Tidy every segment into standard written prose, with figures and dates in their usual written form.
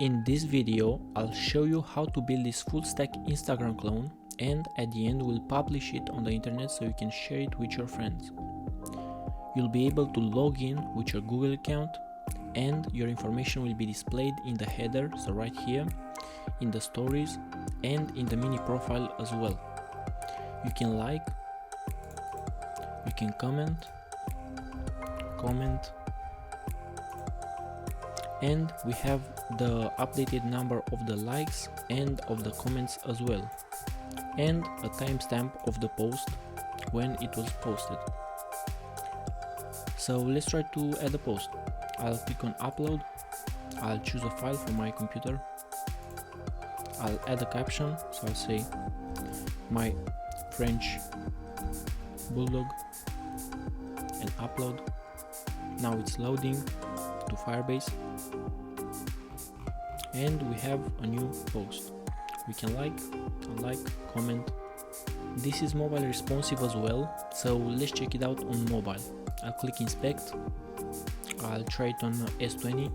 In this video, I'll show you how to build this full stack Instagram clone, and at the end we'll publish it on the internet so you can share it with your friends. You'll be able to log in with your Google account and your information will be displayed in the header, so right here, in the stories and in the MiniProfile as well. You can like, you can comment, and we have the updated number of the likes and of the comments as well, and a timestamp of the post when it was posted. So let's try to add a post. I'll click on upload, I'll choose a file from my computer, I'll add a caption, so I'll say my French bulldog and upload. Now it's loading to Firebase and we have a new post. We can like, comment. This is mobile responsive as well, so let's check it out on mobile. I'll click inspect, I'll try it on S20.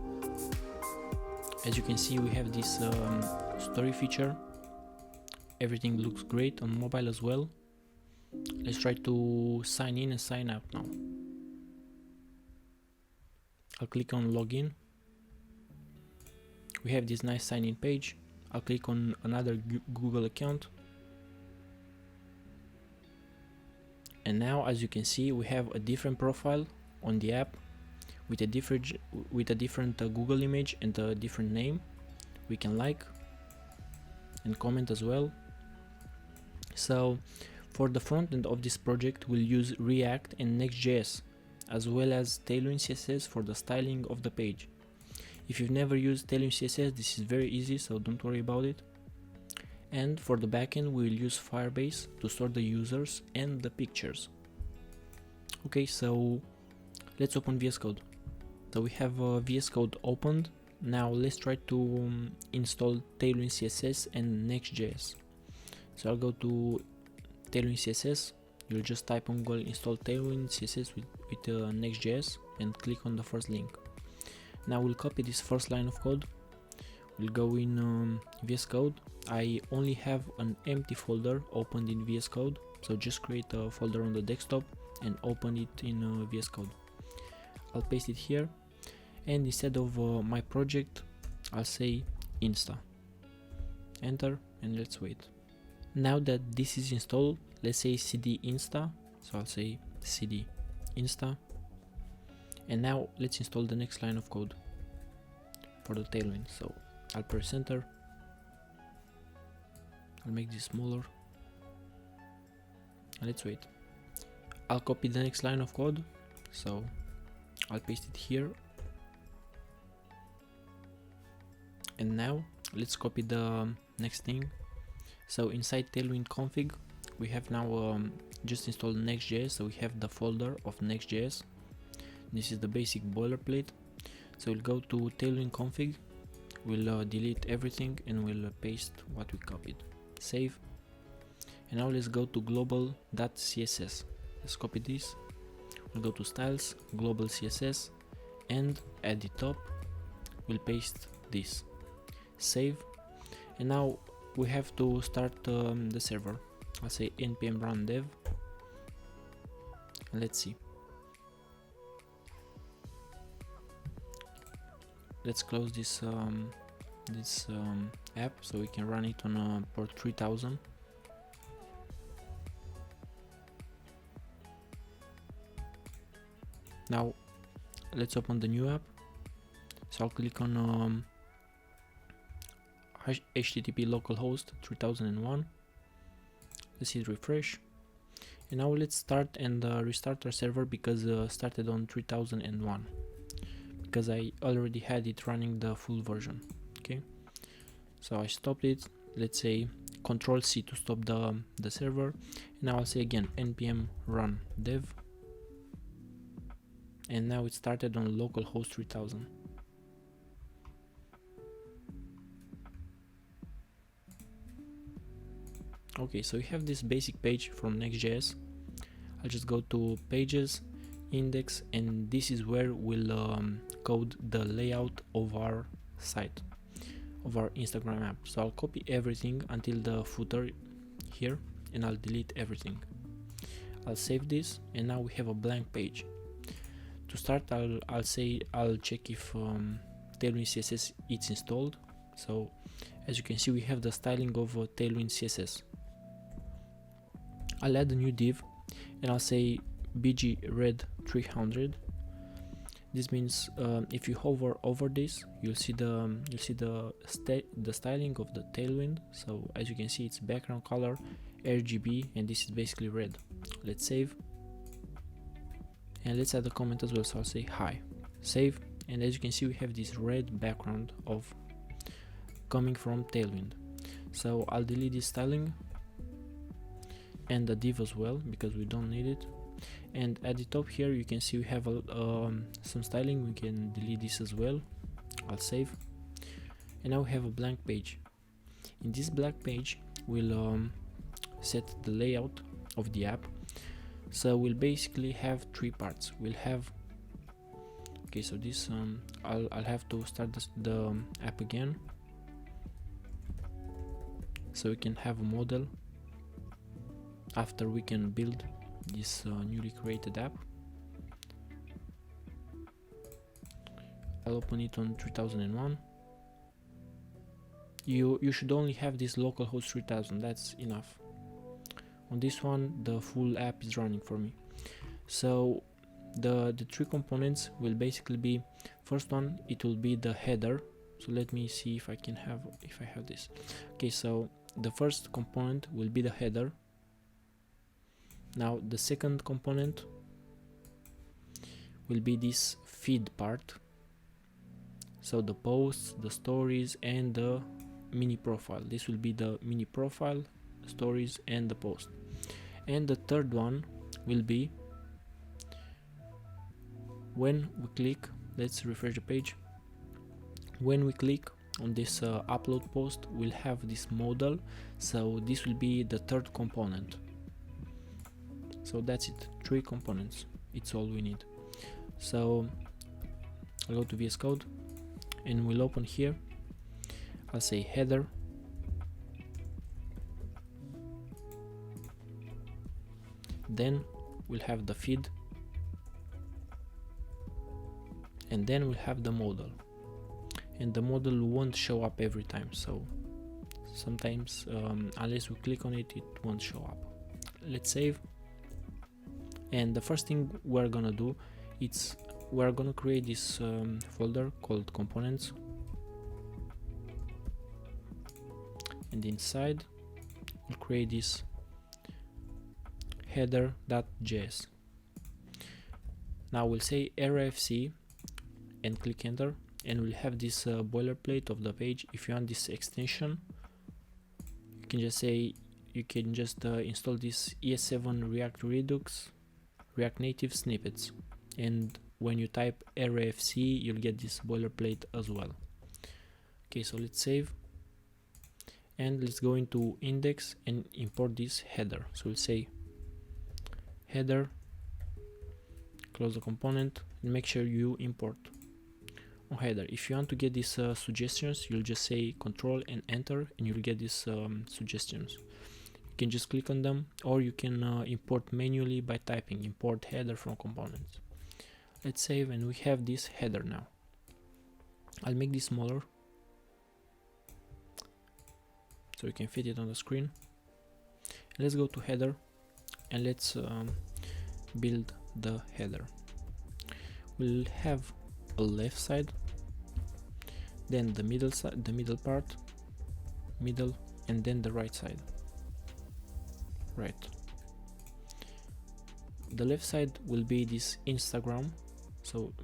As you can see, we have this story feature. Everything looks great on mobile as well. Let's try to sign in and sign out now. I'll click on login. We have this nice sign in page. I'll click on another Google account. And now, as you can see, we have a different profile on the app with a different Google image and a different name. We can like and comment as well. So for the front end of this project, we'll use React and Next.js, as well as Tailwind CSS for the styling of the page. If you've never used Tailwind CSS, this is very easy, so don't worry about it. And for the backend, we'll use Firebase to store the users and the pictures. Okay, so let's open VS Code. So we have VS Code opened. Now let's try to install Tailwind CSS and Next.js. So I'll go to Tailwind CSS. You'll just type on Google install Tailwind CSS with Next.js and click on the first link. Now we'll copy this first line of code. We'll go in VS Code. I only have an empty folder opened in VS Code, so just create a folder on the desktop and open it in VS Code. I'll paste it here, and instead of my project, I'll say Insta. Enter, and let's wait. Now that this is installed, let's say cd insta, so I'll say cd insta, and now let's install the next line of code for the Tailwind. So I'll press enter, I'll make this smaller, and let's wait. I'll copy the next line of code, so I'll paste it here, and now let's copy the next thing. So inside Tailwind config, we have now just installed Next.js, so we have the folder of Next.js. This is the basic boilerplate. So we'll go to Tailwind config, we'll delete everything and we'll paste what we copied. Save. And now let's go to global.css. Let's copy this. We'll go to styles, global CSS, and at the top we'll paste this. Save. And now we have to start the server. I'll say npm run dev. Let's see. Let's close this app so we can run it on port 3000. Now let's open the new app. So I'll click on HTTP localhost 3001. Let's hit refresh, and now let's start and restart our server because started on 3001 because I already had it running the full version. Okay, so I stopped it. Let's say Control C to stop the server. And now I'll say again npm run dev, and now it started on localhost 3000. Okay, so we have this basic page from Next.js. I'll just go to pages, index, and this is where we'll code the layout of our site. of our Instagram app. So I'll copy everything until the footer here, and I'll delete everything. I'll save this, and now we have a blank page. To start, I'll check if Tailwind CSS is installed. So as you can see, we have the styling of Tailwind CSS. I'll add a new div, and I'll say bg red 300. This means if you hover over this, you'll see the styling of the Tailwind. So as you can see, it's background color RGB, and this is basically red. Let's save, and let's add a comment as well. So I'll say hi, save, and as you can see, we have this red background of coming from Tailwind. So I'll delete this styling and the div as well, because we don't need it. And at the top here, you can see we have some styling. We can delete this as well. I'll save, and now we have a blank page. In this blank page, we'll set the layout of the app. So we'll basically have three parts. We'll have, okay, so this I'll have to start the app again, so we can have a model after we can build this newly created app. I'll open it on 3001. You should only have this localhost 3000, that's enough. On this one, the full app is running for me. So the three components will basically be, first one, it will be the header. So let me see if I have this. Okay, so the first component will be the header. Now the second component will be this feed part. So the posts, the stories, and the mini profile. This will be the mini profile, stories, and the post. And the third one will be when we click, let's refresh the page. When we click on this upload post, we'll have this modal. So this will be the third component. So that's it, three components, it's all we need. So I'll go to VS Code, and we'll open here. I'll say header, then we'll have the feed, and then we'll have the modal. And the modal won't show up every time, so sometimes unless we click on it, it won't show up. Let's save. And the first thing we're gonna do, we're gonna create this folder called components, and inside we'll create this header.js. Now we'll say rfc and click enter, and we'll have this boilerplate of the page. If you want this extension, you can just install this ES7 React Redux React Native snippets, and when you type rfc, you'll get this boilerplate as well. Okay, so let's save, and let's go into index and import this header. So we'll say header, close the component, and make sure you import on header. If you want to get these suggestions, you'll just say control and enter, and you'll get these suggestions. You can just click on them, or you can import manually by typing import header from components. Let's save, and we have this header now. I'll make this smaller so you can fit it on the screen. Let's go to header, and let's build the header. We'll have a left side, then the middle side, the middle part, middle, and then the right side. Right. The left side will be this Instagram, so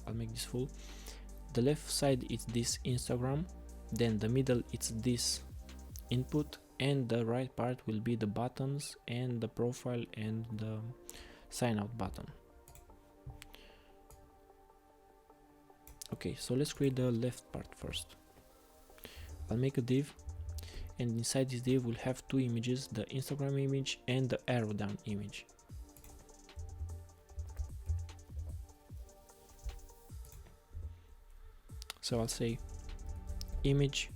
I'll make this full. The left side is this Instagram, then the middle it's this input, and the right part will be the buttons and the profile and the sign out button. Okay, so let's create the left part first. I'll make a div, and inside this div we'll have two images, the Instagram image and the arrow down image. So I'll say image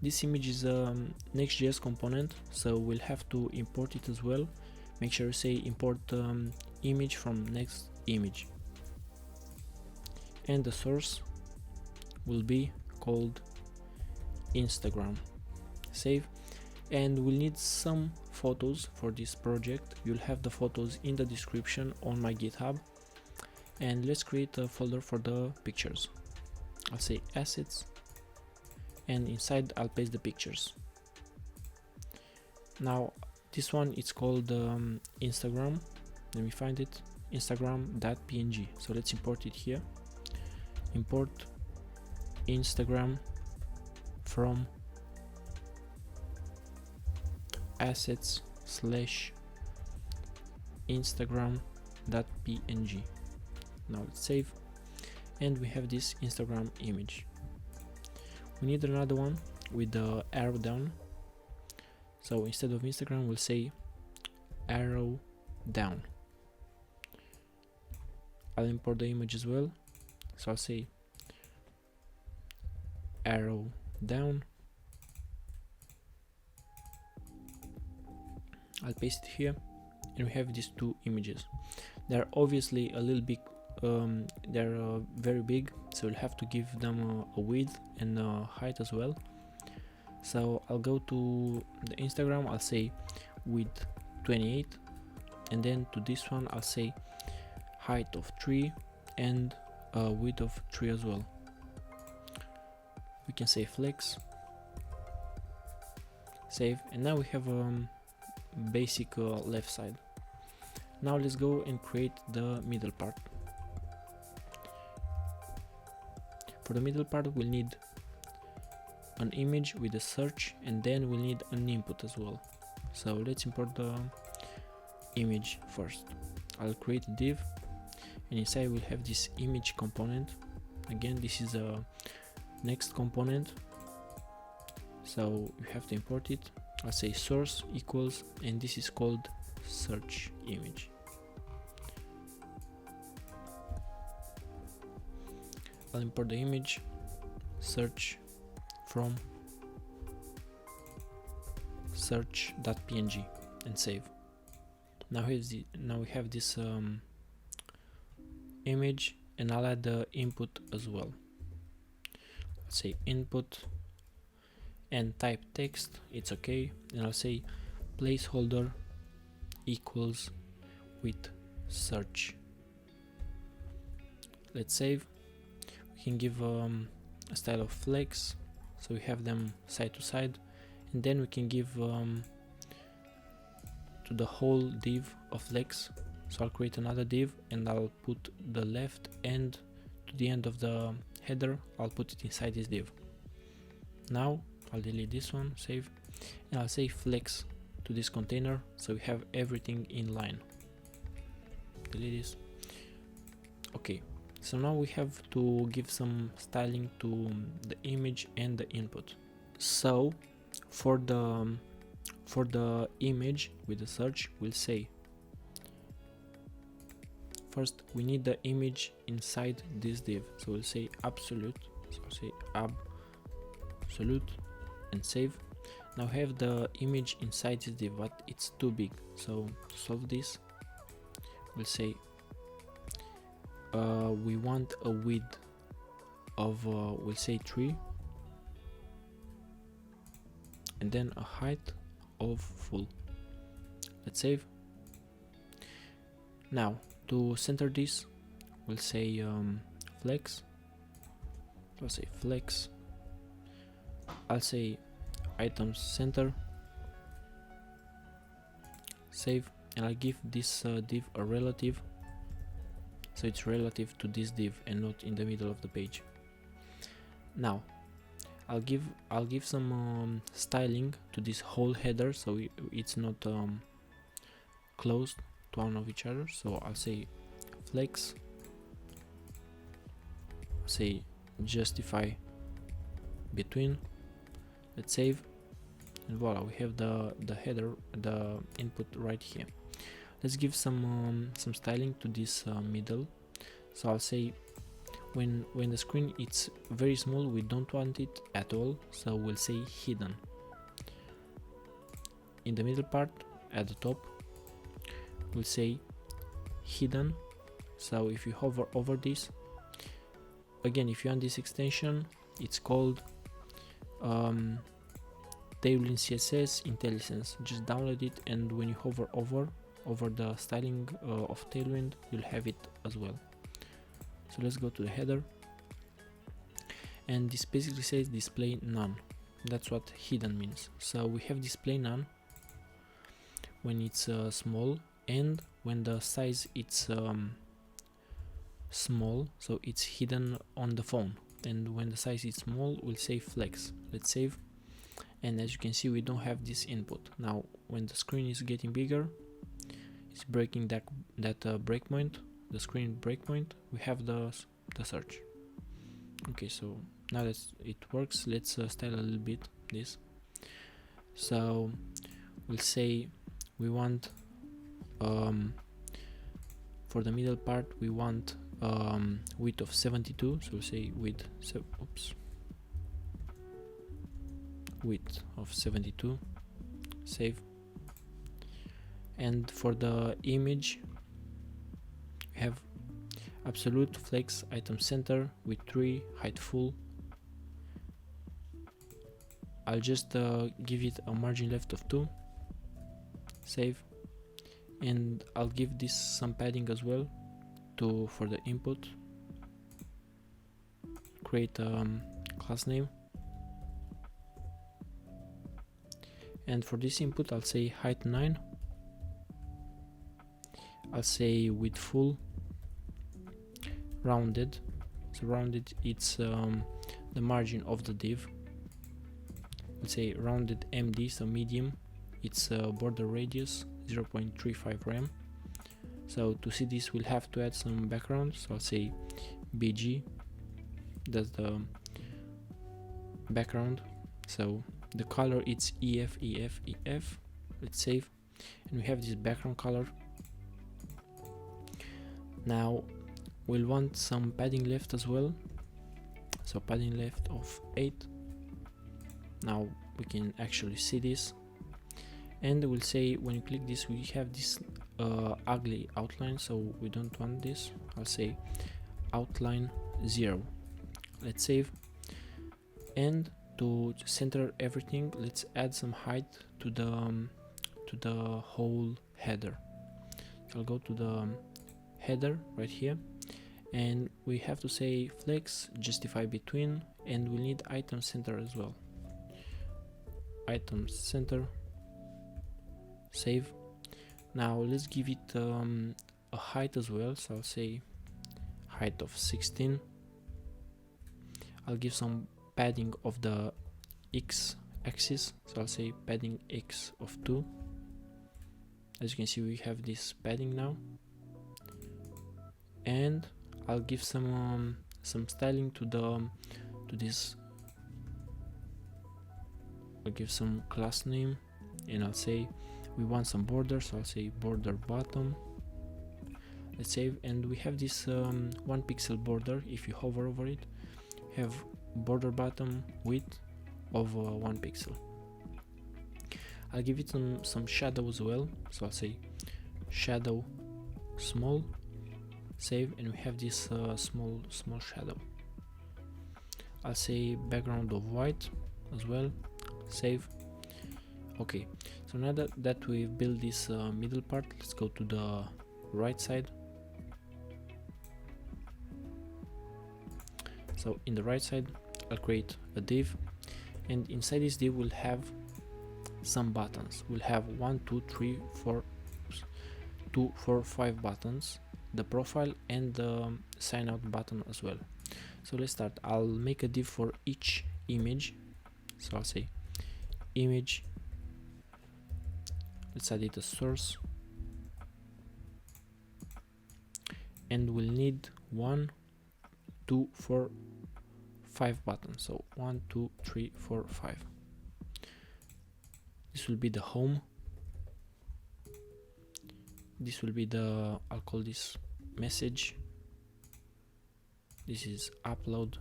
This image is a Next.js component, so we'll have to import it as well. Make sure you say import image from next image, and the source will be called Instagram. Save. And we'll need some photos for this project. You'll have the photos in the description on my GitHub. And let's create a folder for the pictures. I'll say assets, and inside I'll paste the pictures. Now this one, it's called Instagram. Let me find it. Instagram.png. So let's import it here. Import Instagram from assets / Instagram.png. Now let's save, and we have this Instagram image. We need another one with the arrow down, so instead of Instagram we'll say arrow down. I'll import the image as well, so I'll say arrow down. I'll paste it here, and we have these two images. They're obviously a little bit they're very big, so we'll have to give them a width and a height as well. So I'll go to the Instagram, I'll say width 28, and then to this one I'll say height of 3 and width of 3 as well. We can say flex, save, and now we have basic left side. Now let's go and create the middle part. For the middle part we'll need an image with a search, and then we'll need an input as well. So let's import the image first. I'll create a div, and inside we'll have this image component. Again, this is a next component, so you have to import it. I'll say source equals, and this is called search image. I'll import the image search from search.png and save. Now we have this image, and I'll add the input as well. Let's say input and type text, it's okay, and I'll say placeholder equals with search. Let's save. We can give a style of flex, so we have them side to side, and then we can give to the whole div of flex. So I'll create another div, and I'll put the left end to the end of the header. I'll put it inside this div. Now I'll delete this one, save, and I'll say flex to this container, so we have everything in line. Delete this. Okay, so now we have to give some styling to the image and the input. So for the image with the search, we'll say first we need the image inside this div, so we'll say absolute, so I'll say absolute and save. Now have the image inside this div, but it's too big, so to solve this we'll say we want a width of we'll say 3, and then a height of full. Let's save. Now to center this we'll say flex. I'll say flex. I'll say items center, save, and I'll give this div a relative, so it's relative to this div and not in the middle of the page. Now I'll give some styling to this whole header, so it's not close to one of each other. So I'll say flex, say justify between. Let's save, and voila, we have the header, the input right here. Let's give some styling to this middle. So I'll say when the screen it's very small, we don't want it at all, so we'll say hidden. In the middle part at the top we'll say hidden. So if you hover over this, again, if you want this extension, it's called Tailwind CSS IntelliSense. Just download it, and when you hover over the styling of Tailwind, you'll have it as well. So let's go to the header, and this basically says display none. That's what hidden means. So we have display none when it's small, and when the size it's small, so it's hidden on the phone. And when the size is small, we'll say flex. Let's save, and as you can see, we don't have this input. Now when the screen is getting bigger, it's breaking that breakpoint, the screen breakpoint, we have the search. Okay, so now that it works, let's style a little bit this. So we'll say we want for the middle part we want width of 72, so we'll say width of 72, save. And for the image, we have absolute, flex, item center, width 3, height full. I'll just give it a margin left of 2, save. And I'll give this some padding as well for the input. Create a class name, and for this input I'll say height 9. I'll say width full, rounded. So rounded, it's the margin of the div. We'll say rounded MD, so medium. It's border radius 0.35 rem. So to see this, we'll have to add some background. So I'll say BG, that's the background. So the color it's EF. Let's save, and we have this background color. Now we'll want some padding left as well, so padding left of 8. Now we can actually see this, and we'll say when you click this, we have this ugly outline, so we don't want this. I'll say outline 0. Let's save, and to center everything, let's add some height to the whole header. So I'll go to the header right here, and we have to say flex, justify between, and we need item center as well. Item center, save. Now let's give it a height as well, so I'll say height of 16. I'll give some padding of the x axis, so I'll say padding x of 2. As you can see, we have this padding now, and I'll give some styling to this. I'll give some class name, and I'll say we want some border, so I'll say border bottom. Let's save, and we have this 1 pixel border. If you hover over it, we have border bottom width of 1 pixel. I'll give it some shadow as well, so I'll say shadow small, save, and we have this small shadow. I'll say background of white as well, save. Okay, so now that we've built this middle part, let's go to the right side. So in the right side, I'll create a div, and inside this div we'll have some buttons. We'll have 1, 2, 3, 4, 5 buttons, the profile and the sign out button as well. So let's start. I'll make a div for each image, so I'll say image, let's add it as source, and we'll need 1, 2, 4, 5 buttons. So 1, 2, 3, 4, 5. This will be the home. This will be the, I'll call this message. this is upload,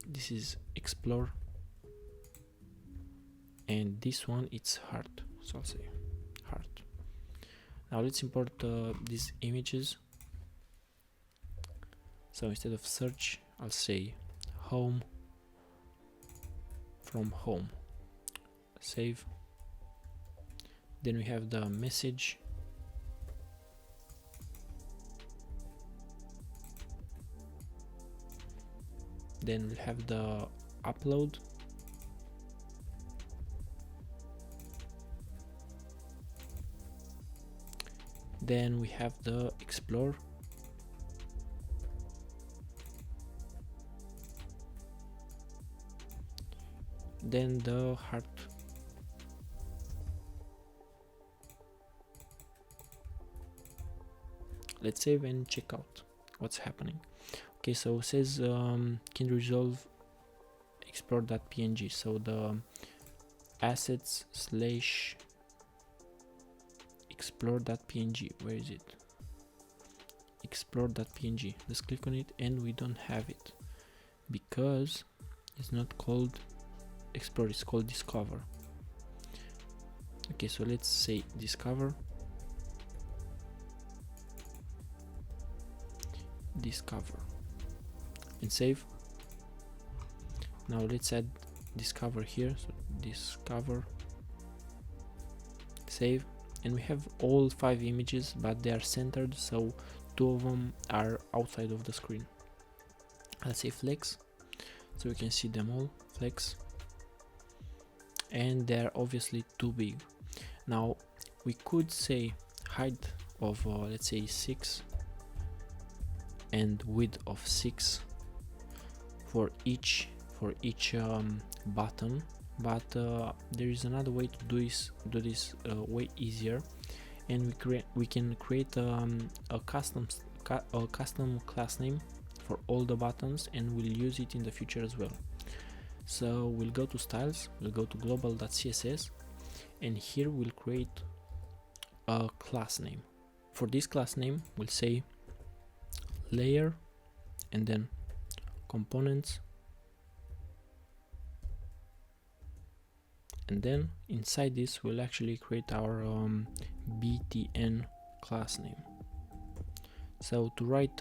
this is explore, and this one it's heart, so I'll say heart. Now let's import these images. So instead of search, I'll say home, from home. Save. Then we have the message. Then we'll have the upload. Then we have the explore. Then the heart. Let's save and check out what's happening. Okay, so it says can resolve explore.png. So the assets slash explore.png, where is it? Explore.png. Let's click on it, and we don't have it because it's not called explore, it's called discover. Okay, so let's say discover, and save. Now let's add discover here, so discover, save, and we have all 5 images, but they are centered, so 2 of them are outside of the screen. I'll say flex, so we can see them all. Flex, and they're obviously too big. Now we could say height of let's say 6 and width of 6 for each button, but there is another way to do this way easier, and we can create a custom class name for all the buttons, and we'll use it in the future as well. So we'll go to styles, we'll go to global.css, and here we'll create a class name. For this class name, we'll say layer, and then components, and then inside this we'll actually create our btn class name. So to write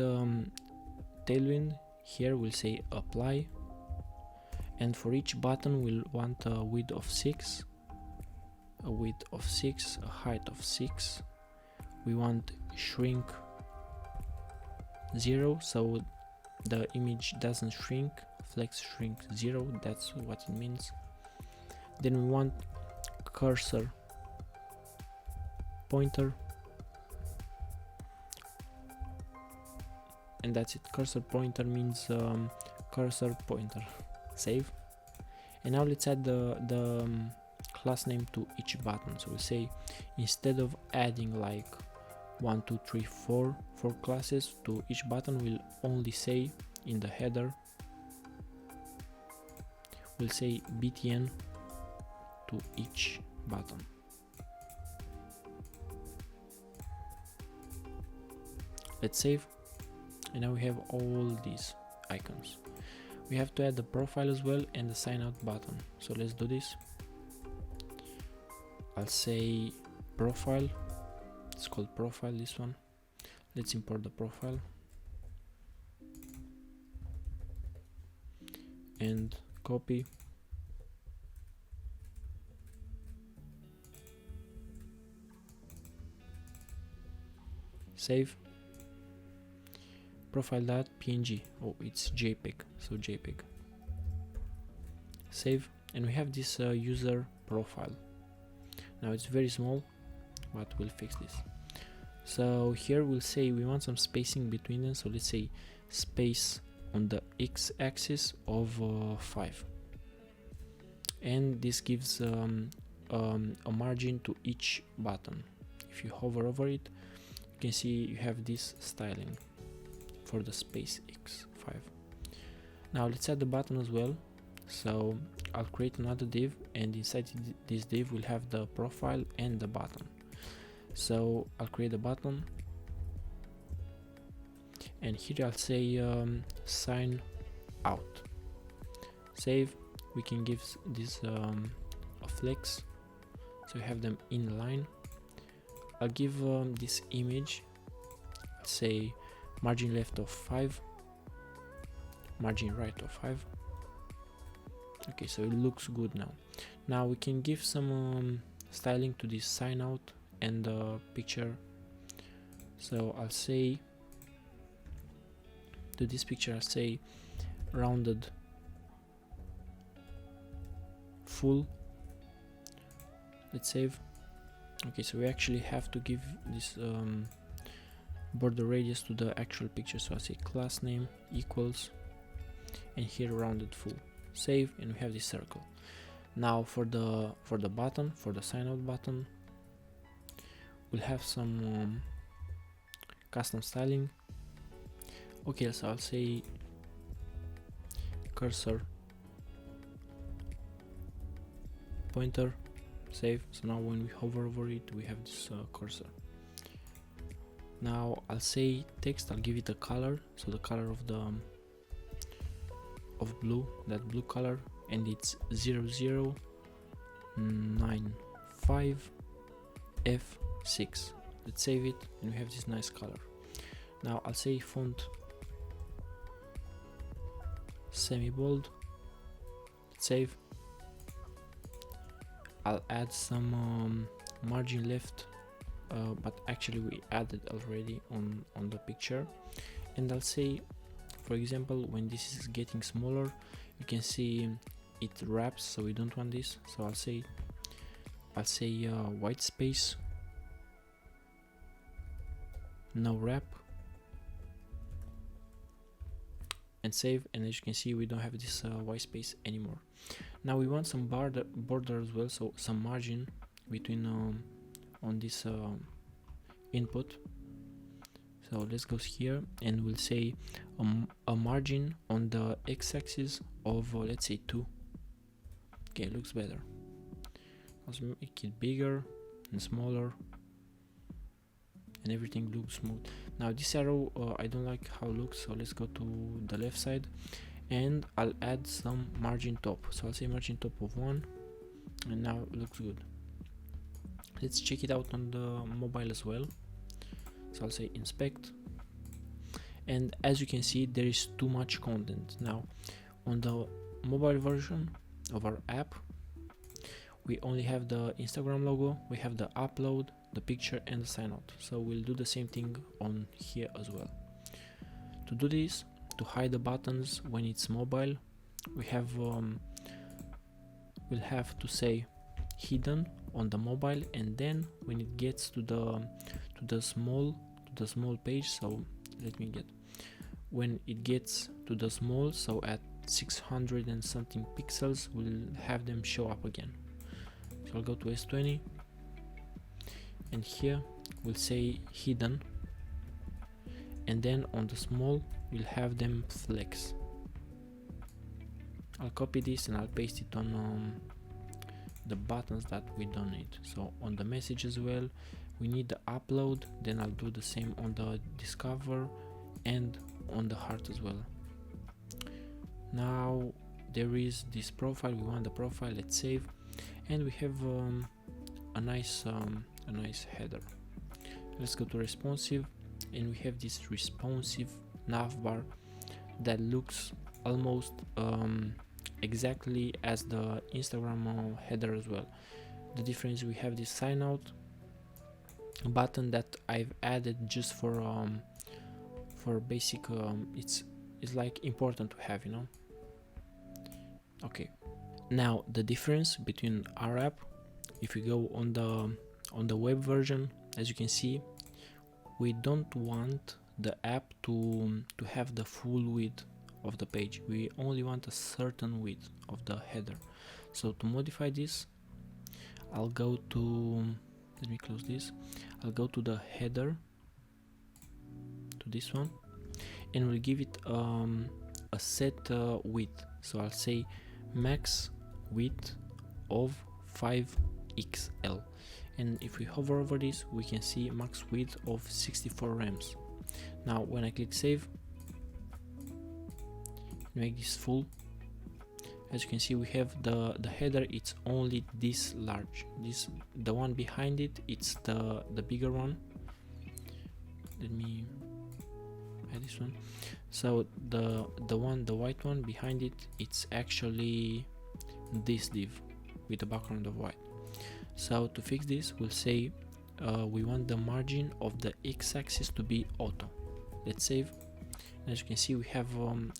Tailwind, here we'll say apply, and for each button we'll want a width of 6, a width of 6, a height of 6. We want shrink 0, so the image doesn't shrink. Flex shrink 0, that's what it means. Then we want cursor pointer, and that's it. Cursor pointer means cursor pointer. Save. And now let's add the class name to each button. So we say instead of adding like 1, 2, 3, 4 classes to each button, we'll only say in the header, we'll say btn to each button. Let's save, and now we have all these icons. We have to add the profile as well and the sign out button. So let's do this. I'll say profile. It's called profile, this one. Let's import the profile and copy, save. Profile.png, oh, it's JPEG, so JPEG. Save, and we have this user profile. Now it's very small, but we'll fix this. So here we'll say we want some spacing between them, so let's say space on the x-axis of 5, and this gives a margin to each button. If you hover over it, you can see you have this styling for the space x5. Now let's add the button as well. So I'll create another div, and inside this div we'll have the profile and the button. So I'll create a button, and here I'll say sign out. Save. We can give this a flex, so we have them in line. I'll give this image, say margin left of 5, margin right of 5. Okay, so it looks good now. Now we can give some styling to this sign out and the picture. So I'll say to this picture, I'll say rounded full. Let's save. Okay, so we actually have to give this border radius to the actual picture. So I'll say class name equals, and here rounded full. Save, and we have this circle. Now for the button, for the sign out button, we'll have some custom styling. Okay, so I'll say cursor pointer. Save. So now when we hover over it, we have this cursor. Now I'll say text. I'll give it a color, so the color of the of blue, that blue color, and it's 0095F6. Let's save it, and we have this nice color. Now I'll say font semi-bold. Let's save. I'll add some margin left, but actually we added already on the picture, and I'll say, for example, when this is getting smaller, you can see it wraps, so we don't want this. So I'll say white space, no wrap, and save. And as you can see, we don't have this white space anymore. Now we want some border as well, so some margin between on this input. So let's go here, and we'll say a margin on the x-axis of let's say 2. Okay, looks better. Let's make it bigger and smaller, and everything looks smooth. Now this arrow, I don't like how it looks, so let's go to the left side, and I'll add some margin top. So I'll say margin top of 1, and now it looks good. Let's check it out on the mobile as well. So I'll say inspect, and as you can see, there is too much content. Now on the mobile version of our app, we only have the Instagram logo, we have the upload, the picture, and the sign out. So we'll do the same thing on here as well. To do this, to hide the buttons when it's mobile, we have we'll have to say hidden on the mobile, and then when it gets to the small page, so let me get, when it gets to the small, so at 600 and something pixels, we'll have them show up again. So I'll go to S20, and here we'll say hidden, and then on the small we'll have them flex. I'll copy this and I'll paste it on the buttons that we don't need. So on the message as well, we need the upload, then I'll do the same on the discover and on the heart as well. Now there is this profile, we want the profile, let's save, and we have a nice header. Let's go to responsive, and we have this responsive navbar that looks almost exactly as the Instagram header as well. The difference, we have this sign out button that I've added just for basic, it's like important to have, you know. Okay, now the difference between our app, if we go on the web version, as you can see, we don't want the app to have the full width of the page. We only want a certain width of the header. So to modify this, I'll go to, let me close this, I'll go to the header, to this one, and we'll give it a set width. So I'll say max width of 5XL, and if we hover over this, we can see max width of 64 rems. Now when I click save, make this full, as you can see we have the header, it's only this large. The one behind it, it's the bigger one. Let me add this one. So the white one behind it, it's actually this div with a background of white. So to fix this, we'll say we want the margin of the x-axis to be auto. Let's save. As you can see, we have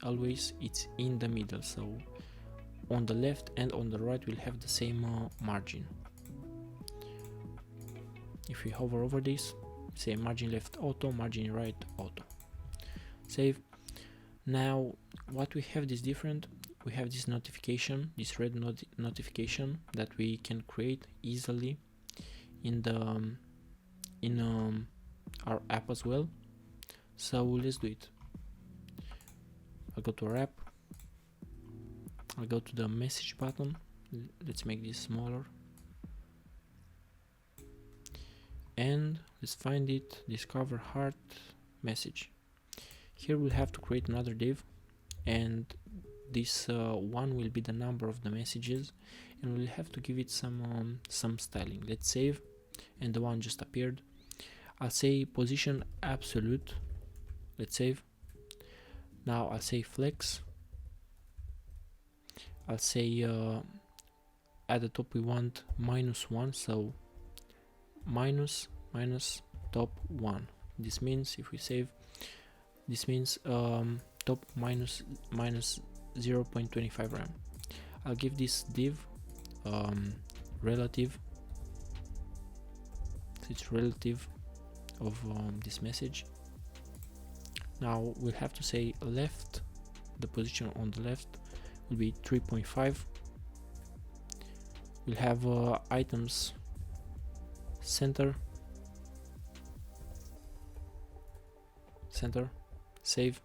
always it's in the middle, so on the left and on the right we'll have the same margin. If we hover over this, say margin left auto, margin right auto. Save. Now what we have is different. We have this notification, this red notification that we can create easily in the our app as well. So let's do it. I'll go to our app, I'll go to the message button, let's make this smaller, and let's find it, discover heart message. Here we'll have to create another div, and this one will be the number of the messages, and we'll have to give it some styling. Let's save, and the one just appeared. I'll say position absolute. Let's save. Now I'll say flex. I'll say at the top we want -1, so minus top 1. This means if we save, this means top minus 0.25 RAM. I'll give this div relative, so it's relative of this message. Now we'll have to say left, the position on the left will be 3.5. We'll have items center, save.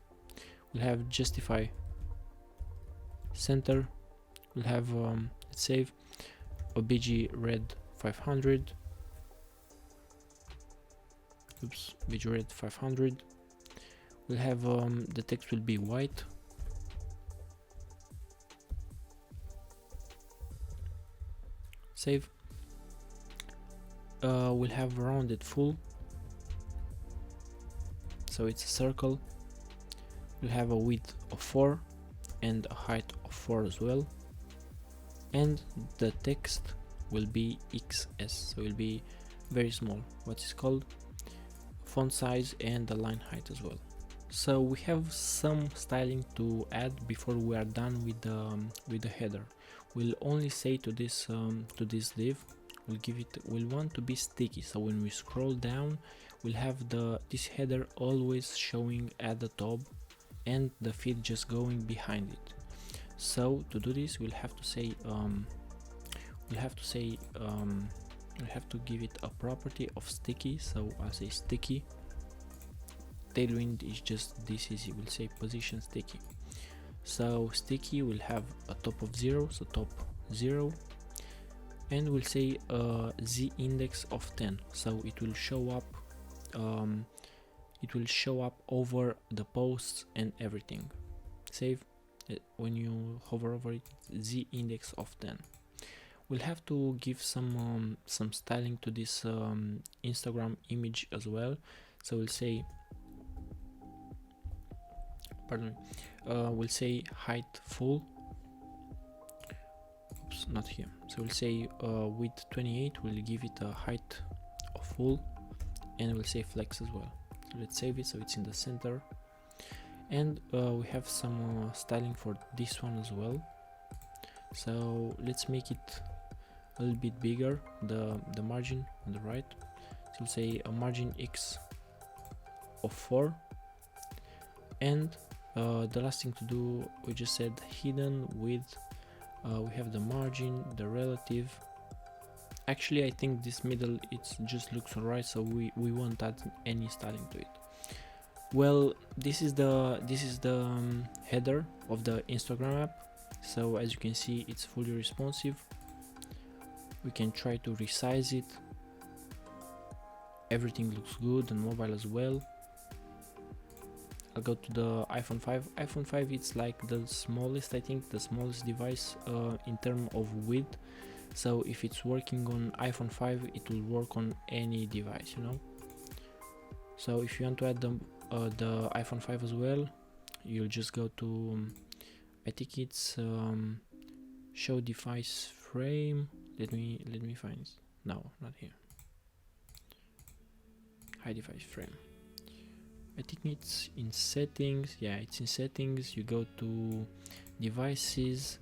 We'll have justify center. We'll have let's save obj red 500. Oops, obj red 500. We'll have the text will be white. Save. We'll have rounded full, so it's a circle. We'll have a width of 4 and a height of 4 as well, and the text will be XS, so it will be very small, what is called font size, and the line height as well. So we have some styling to add before we are done with the header. We'll only say to this div, we'll want to be sticky, so when we scroll down we'll have this header always showing at the top and the feed just going behind it. So to do this we'll have to give it a property of sticky, so I'll say sticky. Tailwind is just this easy, we'll say position sticky. So sticky will have a top of 0, so top 0, and we'll say z index of 10, so it will show up over the posts and everything. Save. When you hover over it, z index of 10. We'll have to give some styling to this Instagram image as well, so we'll say we'll say height full. Oops, not here. So we'll say width 28, we'll give it a height of full, and we'll say flex as well. So let's save it so it's in the center, and we have some styling for this one as well. So let's make it a little bit bigger, the margin on the right. So we'll say a margin X of 4, and the last thing to do, we just said hidden width. We have the margin, the relative. Actually I think this middle it just looks alright, so we won't add any styling to it. Well, this is the header of the Instagram app. So as you can see, it's fully responsive. We can try to resize it. Everything looks good on mobile as well. I'll go to the iPhone 5. iPhone 5, it's like the smallest, I think, the smallest device in terms of width. So if it's working on iPhone 5, it will work on any device, you know. So if you want to add the iPhone 5 as well, you'll just go to I think it's show device frame. Let me find it. No, not here. Hide device frame. I think it's in settings. Yeah, it's in settings. You go to devices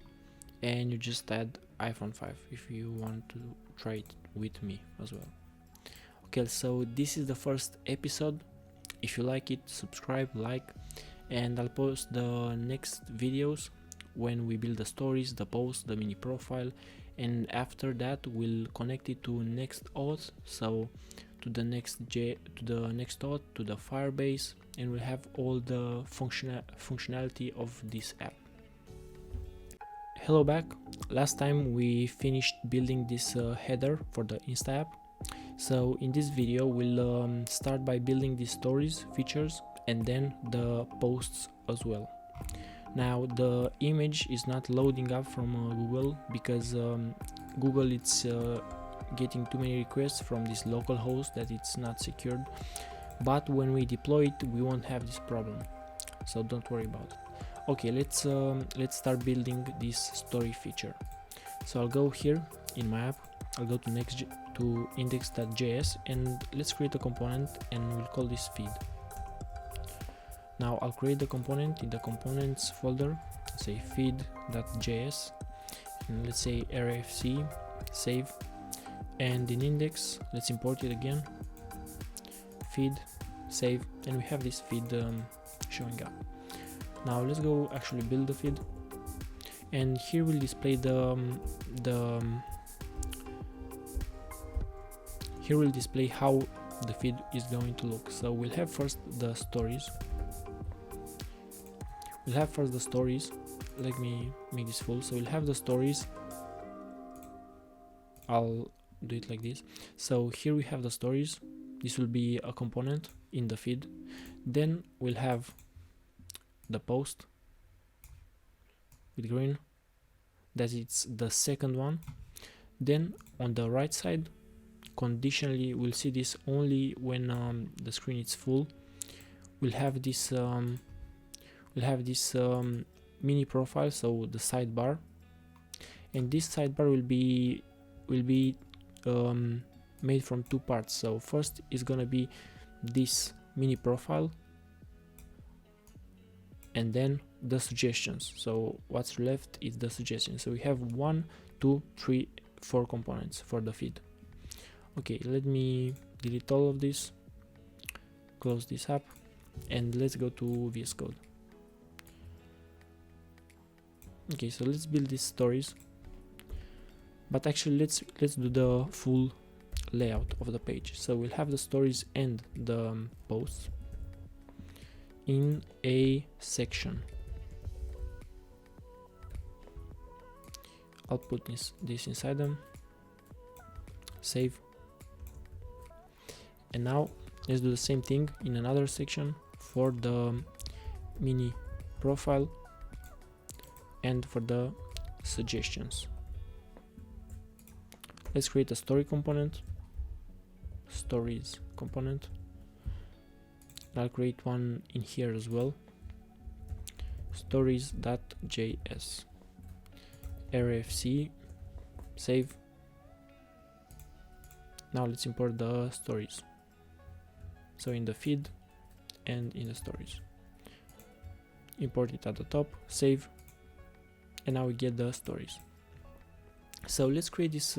and you just add iPhone 5 if you want to try it with me as well. Okay, so this is the first episode. If you like it, subscribe, like, and I'll post the next videos when we build the stories, the post, the mini profile, and after that we'll connect it to Next.js, so to the Next.js, to the Firebase, and we'll have all the functionality of this app. Hello back. Last time we finished building this header for the Insta app. So in this video we'll start by building the stories features and then the posts as well. Now the image is not loading up from Google because Google it's getting too many requests from this local host that it's not secured, but when we deploy it we won't have this problem, so don't worry about it. Okay, let's start building this story feature. So I'll go here in my app, I'll go to index.js and let's create a component and we'll call this feed. Now I'll create the component in the components folder, say feed.js, and let's say RFC, save, and in index let's import it again, feed, save, and we have this feed showing up. Now let's go actually build the feed, and here we'll display here we'll display how the feed is going to look. So we'll have first the stories. Let me make this full. So we'll have the stories. I'll do it like this. So here we have the stories. This will be a component in the feed. Then we'll have the post with green. That it's the second one. Then on the right side, conditionally we'll see this only when the screen is full. We'll have this mini profile, so the sidebar, and this sidebar will be made from two parts. So first is gonna be this mini profile and then the suggestions. So what's left is the suggestions. So we have 1, 2, 3, 4 components for the feed. Okay, let me delete all of this, close this up, and let's go to VS Code. Okay, so let's build these stories, but actually let's do the full layout of the page. So we'll have the stories and the posts in a section. I'll put this inside them, save, and now let's do the same thing in another section for the mini profile and for the suggestions. Let's create a story component, stories component. I'll create one in here as well, stories.js, RFC, save. Now let's import the stories, so in the feed and in the stories, import it at the top, save, and now we get the stories. So let's create these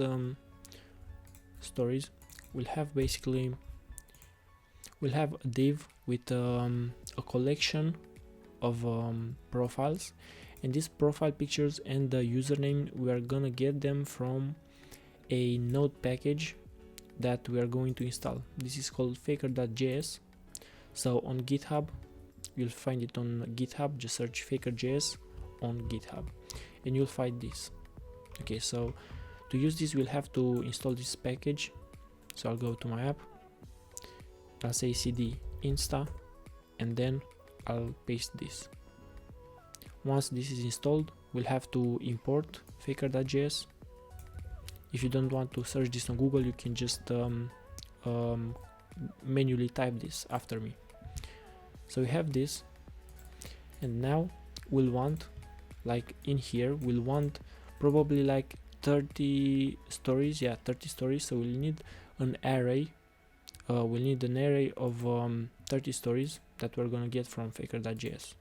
stories. We'll have a div with a collection of profiles, and these profile pictures and the username, we are gonna get them from a node package that we are going to install. This is called faker.js. So on GitHub, you'll find it on GitHub. Just search faker.js on GitHub and you'll find this. Okay, so to use this we'll have to install this package. So I'll go to my app, I'll say cd insta and then I'll paste this. Once this is installed, we'll have to import faker.js. If you don't want to search this on Google, you can just manually type this after me. So we have this, and now we'll want, like in here, we'll want probably like 30 stories. Yeah, 30 stories. So we'll need an array. We'll need an array of 30 stories that we're gonna get from faker.js.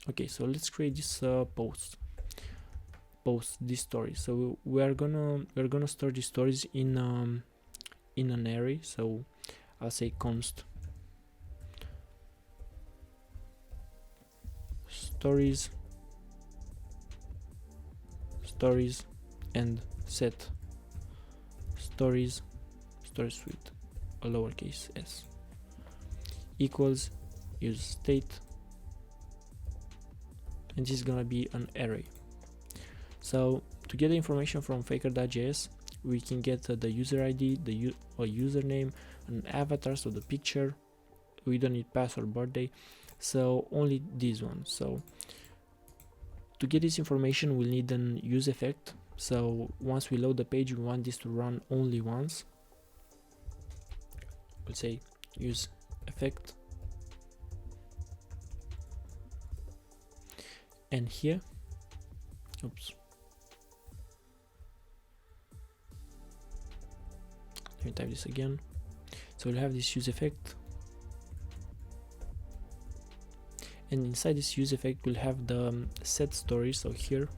Okay, so let's create this post this story. So we're gonna store these stories in an array. So I'll say const stories and set stories with a lowercase s equals use state, and this is gonna be an array. So to get the information from faker.js, we can get the user ID, a username, an avatar, so the picture. We don't need password, birthday, so only this one. So to get this information, we'll need an use effect. So once we load the page, we want this to run only once. We'll say use effect, and here, oops, let me type this again. So we'll have this use effect, and inside this use effect we'll have the set stories. So here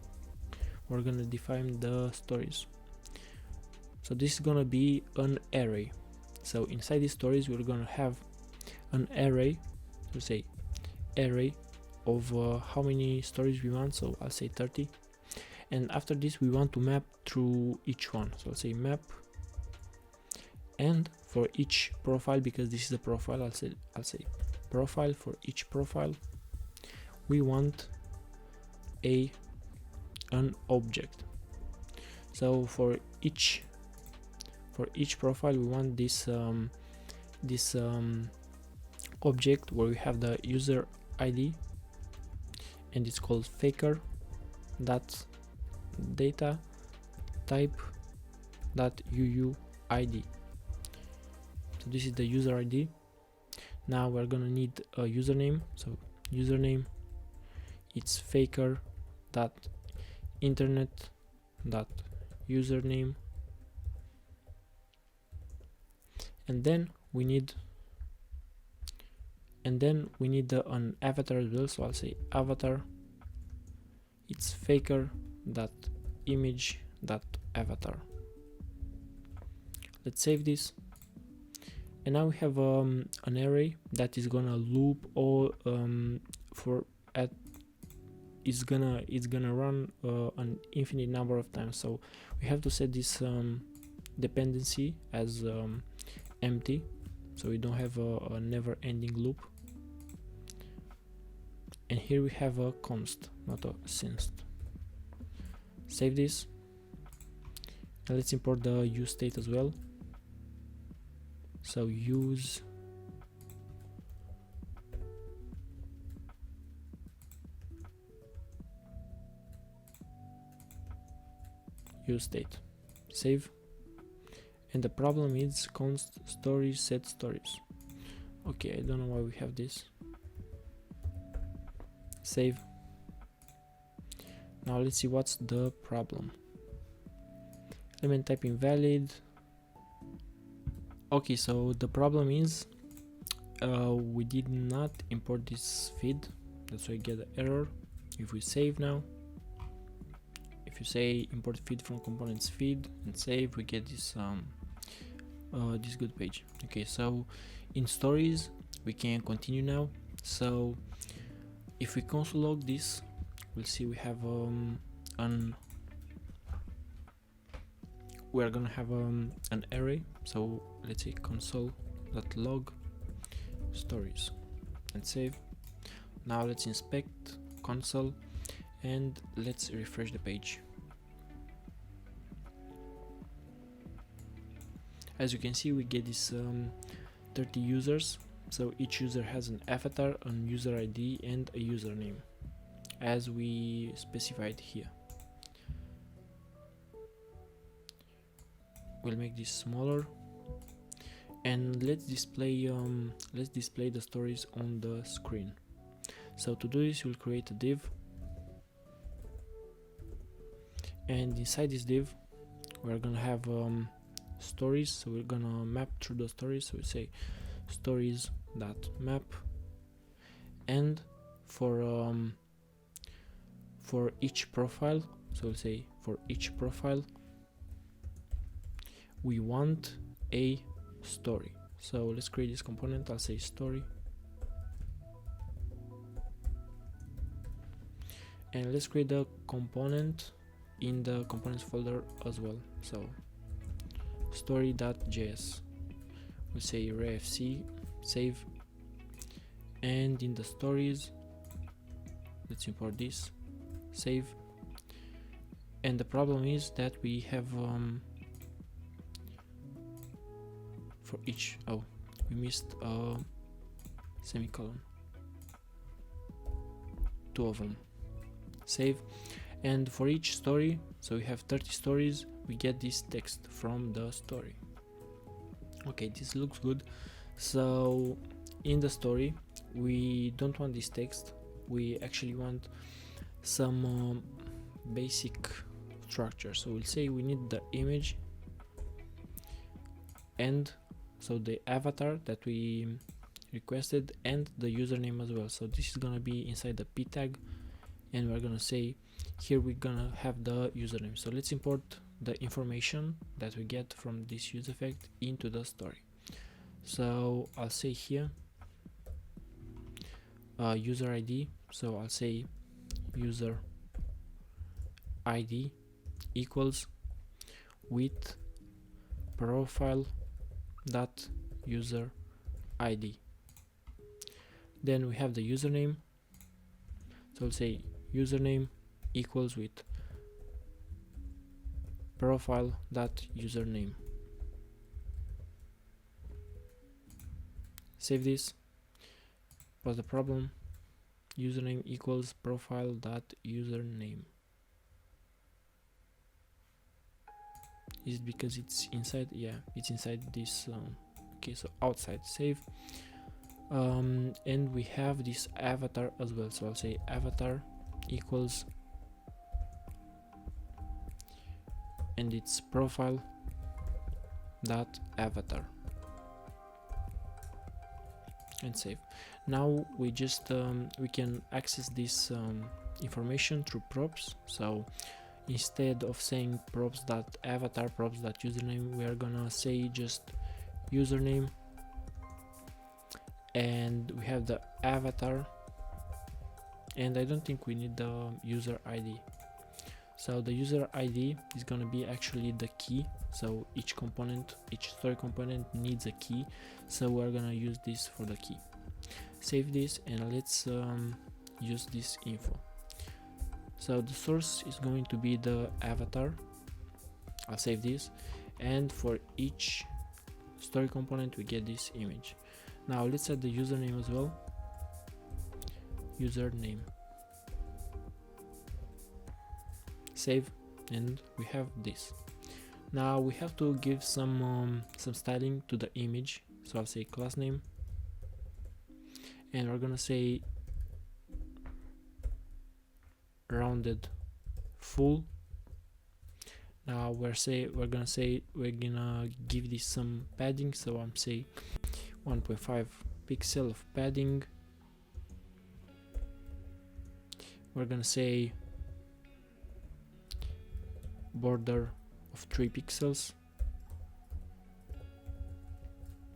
we're gonna define the stories. So this is gonna be an array. So inside these stories we're gonna have an array, so say array of how many stories we want. So I'll say 30, and after this we want to map through each one. So I'll say map, and for each profile, because this is a profile, I'll say profile. For each profile we want an object. So for each profile we want this object where we have the user ID, and it's called faker dot data type dot UUID. So this is the user ID. Now we're gonna need a username. So username, it's faker dot internet dot username, and then we need an avatar as well. So I'll say avatar, it's faker dot image dot avatar. Let's save this, and now we have an array that is gonna loop all it's gonna run an infinite number of times. So we have to set this dependency as empty, so we don't have a never-ending loop. And here we have a const, not a sinst. Save this, and let's import the use state as well. So use state, save, and the problem is const stories set stories. Okay, I don't know why we have this. Save. Now let's see what's the problem. Element type invalid. Okay, so the problem is we did not import this feed, that's why I get an error. If we save now, if you say import feed from components feed and save, we get this this good page. Okay, so in stories we can continue now. So if we console log this, we'll see we have we're gonna have an array. So let's say console.log stories and save. Now let's inspect console and let's refresh the page. As you can see, we get this 30 users, so each user has an avatar, a user ID and a username as we specified here. We'll make this smaller, and let's display the stories on the screen. So to do this, we'll create a div, and inside this div we're gonna have stories, so we're gonna map through the stories. So we say stories.map, and for each profile, so we'll say for each profile we want a story. So let's create this component. I'll say story, and let's create the component in the components folder as well. So story.js, we'll say refc, save, and in the stories let's import this, save. And the problem is that we have for each, oh, we missed a semicolon, 2 of them, save. And for each story, so we have 30 stories, we get this text from the story. Okay, this looks good. So in the story we don't want this text, we actually want some basic structure. So we'll say we need the image, and so the avatar that we requested, and the username as well. So this is gonna be inside the p tag, and we're gonna say here we're gonna have the username. So let's import the information that we get from this use effect into the story. So I'll say here user ID, so I'll say user ID equals with profile dot user ID. Then we have the username, so I'll say username equals with profile dot username. Save this. What's the problem? Username equals profile dot username. Is it because it's inside? Yeah, it's inside this. Okay, so outside, save. And we have this avatar as well, so I'll say avatar equals, and it's profile dot avatar, and save. Now we just we can access this information through props. So instead of saying props.avatar, props.username, we are gonna say just username, and we have the avatar, and I don't think we need the user ID. So the user ID is gonna be actually the key. So each component, each story component needs a key, so we're gonna use this for the key. Save this, and let's use this info. So the source is going to be the avatar. I'll save this, and for each story component we get this image. Now let's add the username as well. Username, save, and we have this. Now we have to give some styling to the image. So I'll say class name, and we're gonna say rounded full. Now we're gonna give this some padding, so I'm say 1.5 pixel of padding. We're gonna say border of 3 pixels,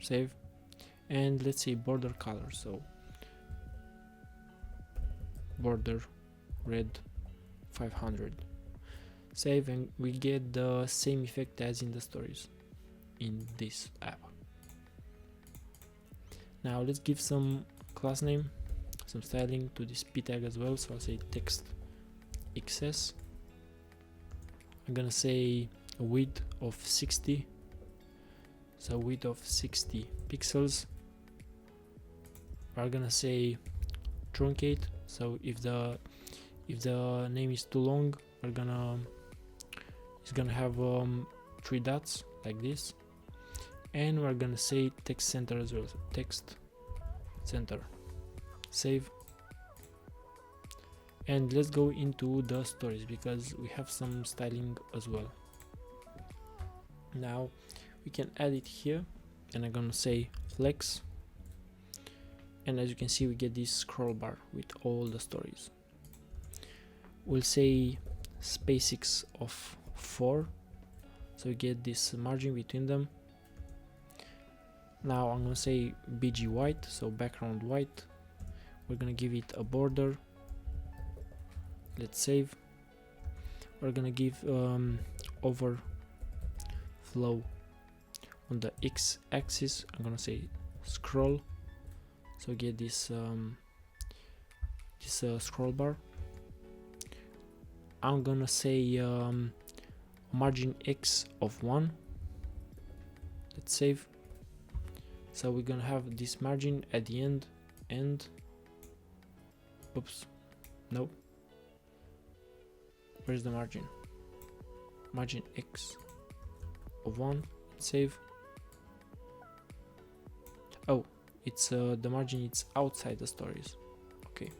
save, and let's say border color, so border red 500, save, and we get the same effect as in the stories in this app. Now let's give some class name, some styling to this p tag as well, so I'll say text XS. I'm gonna say a width of 60, so width of 60 pixels. We're gonna say truncate, so if the name is too long, it's gonna have 3 dots like this. And we're gonna say text center as well, text center. Save. And let's go into the stories because we have some styling as well. Now we can add it here, and I'm gonna say flex, and as you can see we get this scroll bar with all the stories. We'll say spacings of 4, so we get this margin between them. Now I'm gonna say BG white, so background white. We're gonna give it a border. Let's save. We're gonna give overflow on the x-axis. I'm gonna say scroll, so get this scroll bar. I'm gonna say margin x of 1. Let's save. So we're gonna have this margin at the end, and oops, no, where's the margin? Margin x of 1. Save. Oh, it's the margin, it's outside the stories. Okay,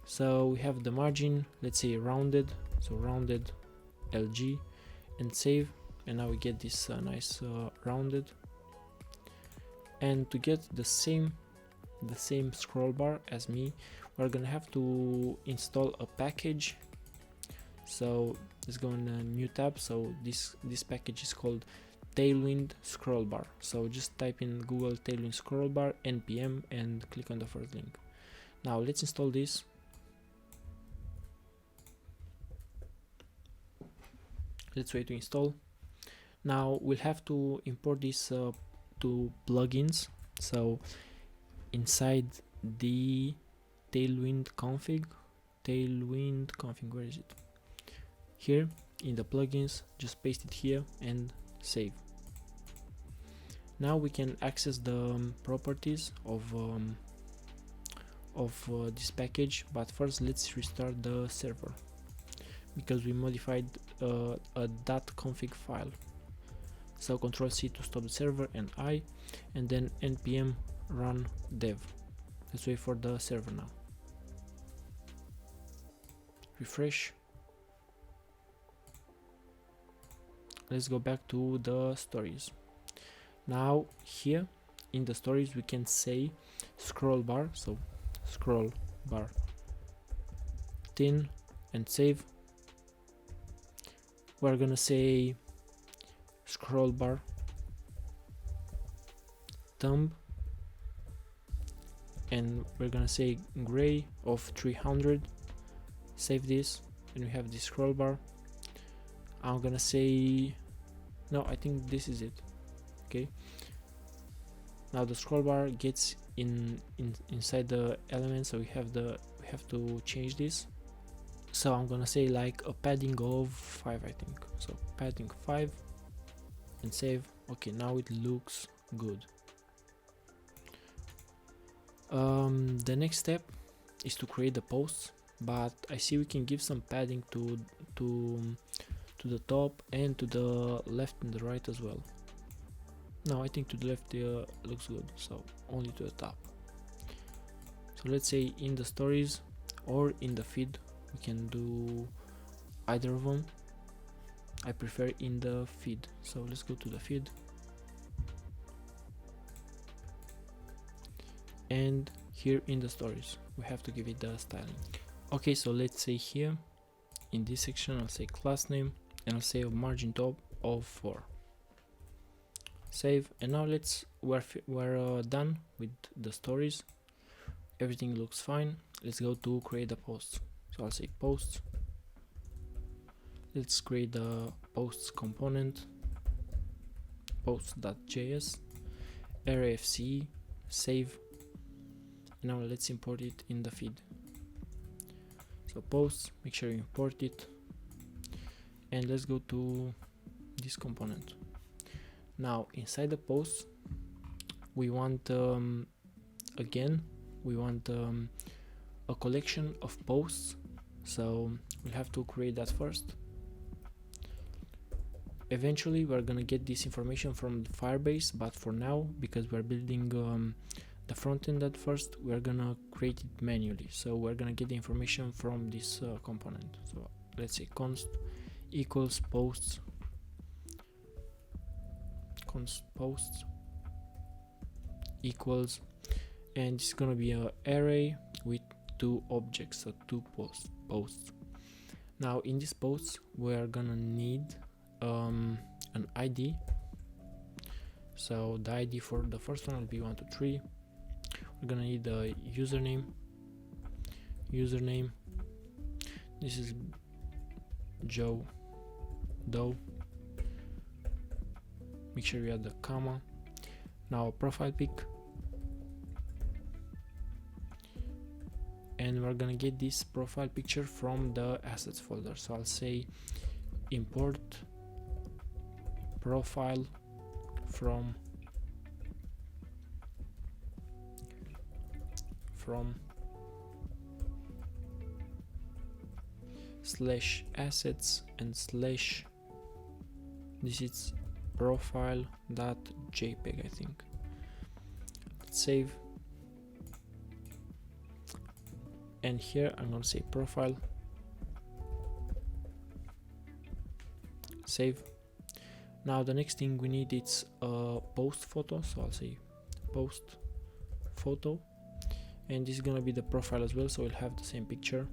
so we have the margin, let's say rounded, so rounded LG, and save. And now we get this nice rounded. And to get the same scroll bar as me, we're gonna have to install a package. So let's go in a new tab. So this package is called Tailwind scroll bar. So just type in Google Tailwind scroll bar npm and click on the first link. Now let's install this. Let's wait to install. Now we'll have to import this to plugins. So inside the Tailwind config, where is it? Here in the plugins, just paste it here and save. Now we can access the properties of this package, but first let's restart the server because we modified a .config file. So Ctrl+C to stop the server, and I, and then npm run dev. Let's wait for the server now. Refresh. Let's go back to the stories. Now here in the stories we can say scroll bar, so scroll bar thin, and save. We're gonna say scroll bar thumb, and we're gonna say gray of 300. Save this, and we have this scroll bar. I'm gonna say no, I think this is it. Okay, now the scroll bar gets inside the element, so we have to change this. So I'm gonna say like a padding of 5, I think. So padding 5, and save. Okay, now it looks good. The next step is to create the posts, but I see we can give some padding to the top and to the left and the right as well. No, I think to the left looks good, so only to the top. So let's say in the stories or in the feed, we can do either of them. I prefer in the feed, so let's go to the feed, and here in the stories we have to give it the styling. Okay, so let's say here in this section I'll say class name, and I'll say a margin top of 4. Save. And now we're done with the stories. Everything looks fine. Let's go to create a post. So I'll say posts. Let's create the posts component, posts.js, rfc, save. Now let's import it in the feed. So posts, make sure you import it, and let's go to this component. Now inside the post we want again we want a collection of posts, so we'll have to create that first. Eventually we're gonna get this information from Firebase, but for now, because we're building the front end at first, we're gonna create it manually. So we're gonna get the information from this component. So let's say const equals posts, const posts equals, and it's gonna be an array with 2 objects, so 2 posts. Now in this posts we're gonna need an ID. So the ID for the first one will be 1, 2, 3. We're gonna need a username. This is Joe Doe. Make sure you add the comma. Now profile pic, and we're gonna get this profile picture from the assets folder. So I'll say import profile from slash assets and slash, this is profile.jpg, I think. Let's save, and here I'm gonna say profile, save. Now the next thing we need is a post photo, so I'll say post photo, and this is gonna be the profile as well, so we'll have the same picture.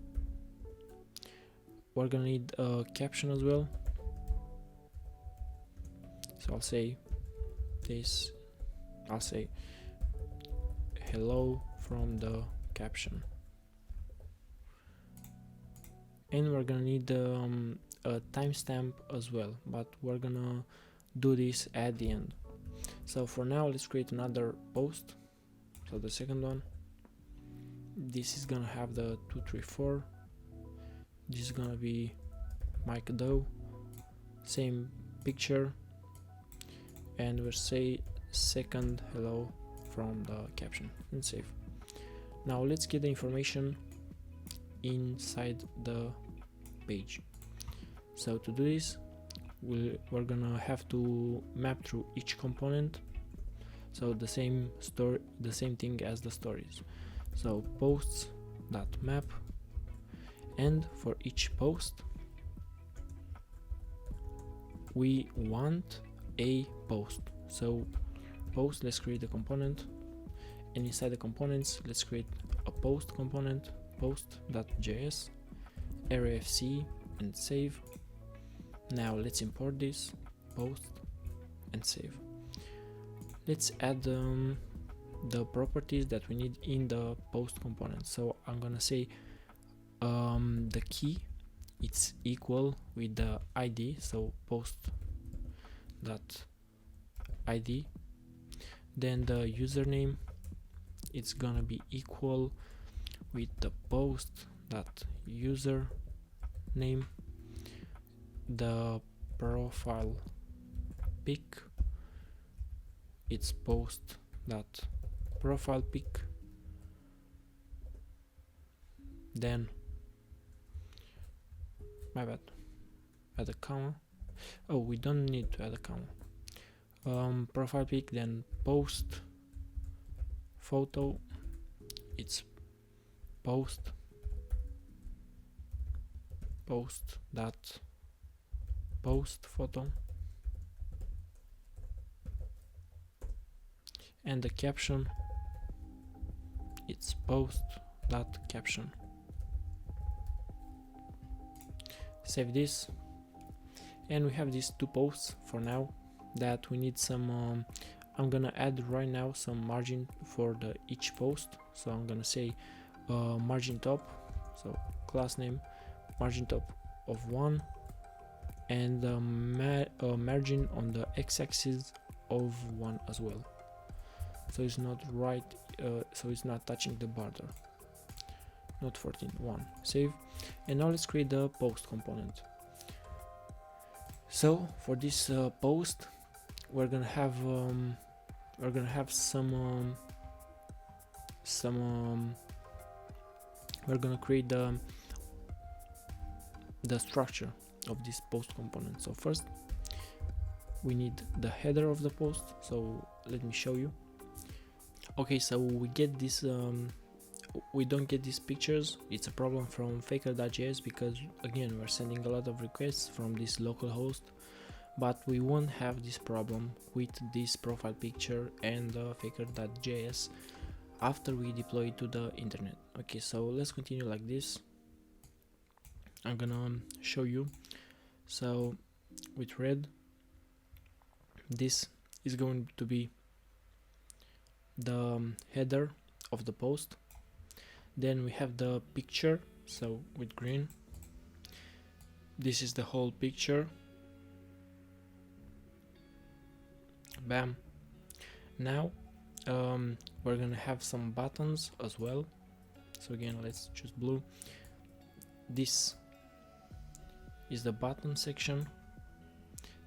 We're gonna need a caption as well, so I'll say this, I'll say hello from the caption, and we're gonna need a timestamp as well, but we're gonna do this at the end. So for now, let's create another post. So the second one, this is gonna have the 2, 3, 4. This is gonna be Mike Doe, same picture, and we'll say second hello from the caption, and save. Now let's get the information inside the page. So to do this, we're gonna have to map through each component. So the same thing as the stories. So posts.map, and for each post we want a post. So post, let's create a component, and inside the components let's create a post component, post.js, arrayfc, and save. Now let's import this post and save. Let's add the properties that we need in the post component. So I'm gonna say the key, it's equal with the ID, so post dot ID. Then the username, it's gonna be equal with the post dot username. The profile pic, it's post dot profile pic. Then my bad, add a comma. Oh, we don't need to add a comma. Profile pic, then post photo, it's post dot post photo, and the caption, it's post dot caption. Save this, and we have these 2 posts for now that we need some I'm gonna add right now some margin for each post. So I'm gonna say margin top, so class name margin top of 1, and margin on the x-axis of 1 as well, so it's not right, so it's not touching the border, not 14, 1. Save, and now let's create the post component. So for this post we're gonna have we're gonna create the structure of this post component. So first we need the header of the post, so let me show you. Okay, so we get this we don't get these pictures. It's a problem from Faker.js because again we're sending a lot of requests from this local host, but we won't have this problem with this profile picture and Faker.js after we deploy it to the internet. Okay, so let's continue like this. I'm gonna show you. So with red, this is going to be the header of the post. Then we have the picture, so with green, this is the whole picture. Bam. Now we're gonna have some buttons as well. So again, let's choose blue. This is the button section.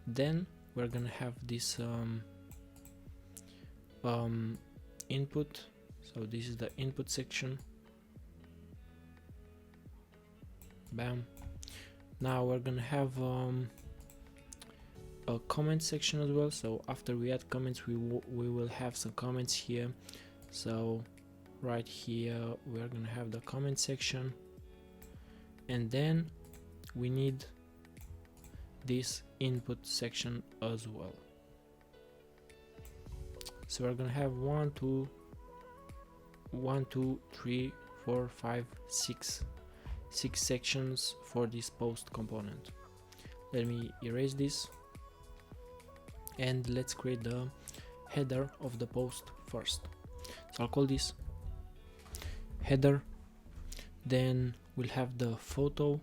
Then we're gonna have this input. So this is the input section. Bam. Now we're gonna have a comment section as well. So after we add comments, we will have some comments here. So right here we're gonna have the comment section, and then we need this input section as well. So we're gonna have 1 2 3 4 5 6 sections for this post component. Let me erase this and let's create the header of the post first. So I'll call this header, then we'll have the photo,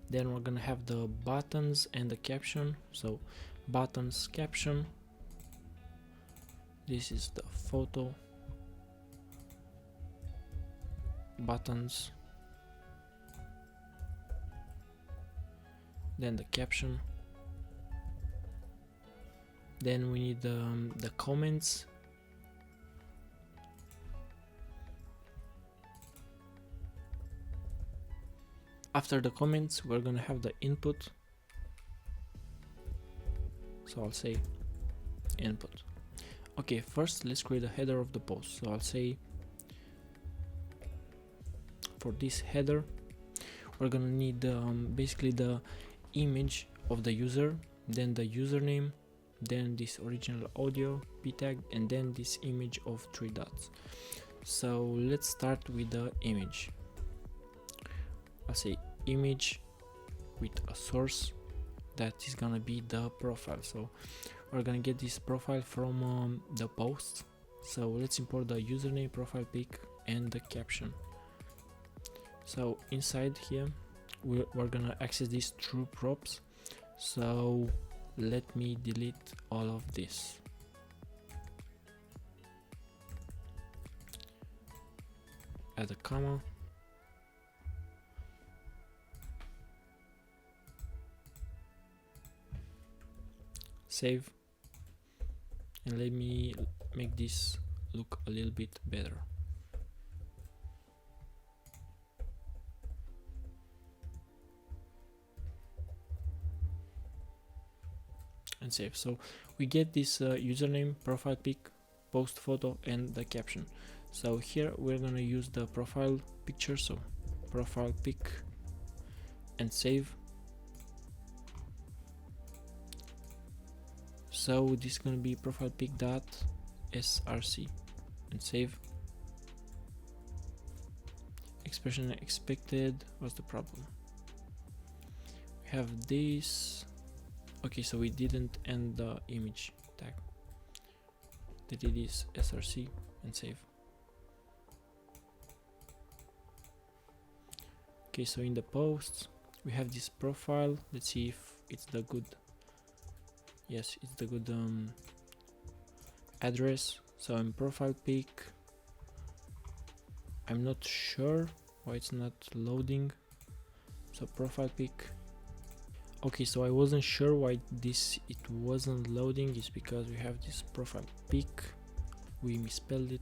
then we're gonna have the buttons and the caption. So buttons, caption, this is the photo, buttons, then the caption, then we need the comments, after the comments we're gonna have the input, so I'll say input. Okay, first let's create a header of the post. So I'll say for this header we're gonna need basically the image of the user, then the username, then this original audio p tag, and then this image of 3 dots. So let's start with the image. I'll say image with a source that is gonna be the profile. So we're gonna get this profile from the post. So let's import the username, profile pic, and the caption. So inside here we're gonna access these true props. So let me delete all of this. Add a comma. Save. And let me make this look a little bit better. And save. So we get this username, profile pic, post photo, and the caption. So here we're gonna use the profile picture, so profile pic, and save. So this is gonna be profile pic dot src, and save. Expression expected. What's the problem? We have this. Okay, so we didn't end the image tag. Delete this src and save. Okay, so in the posts we have this profile. Let's see if it's the good. Yes, it's the good address. So in profile pic, I'm not sure why it's not loading. So profile pic. Okay, so I wasn't sure why it wasn't loading. It's because we have this profile pic, we misspelled it.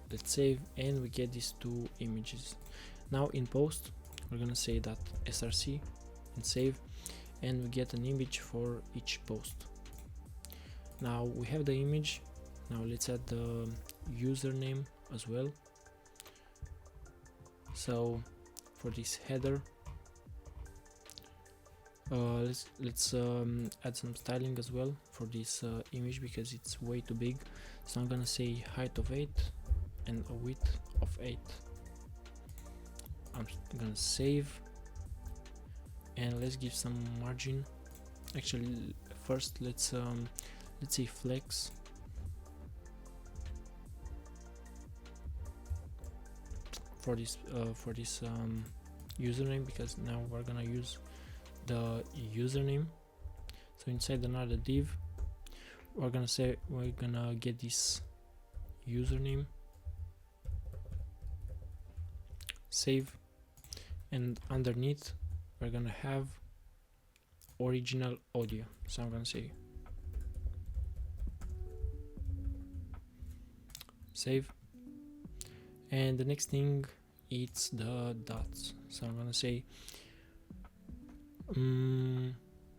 Let's save, and we get these two images. Now in post we're gonna say that src and save, and we get an image for each post. Now we have the image. Now let's add the username as well. So for this header, let's add some styling as well for this image because it's way too big. So I'm gonna say height of 8 and a width of 8. I'm gonna save, and let's give some margin. Actually, first let's say flex. For this username, because now we're gonna use the username. So inside another div, we're gonna get this username, save, and underneath we're gonna have original audio. So I'm gonna say save, and the next thing it's the dots. So I'm gonna say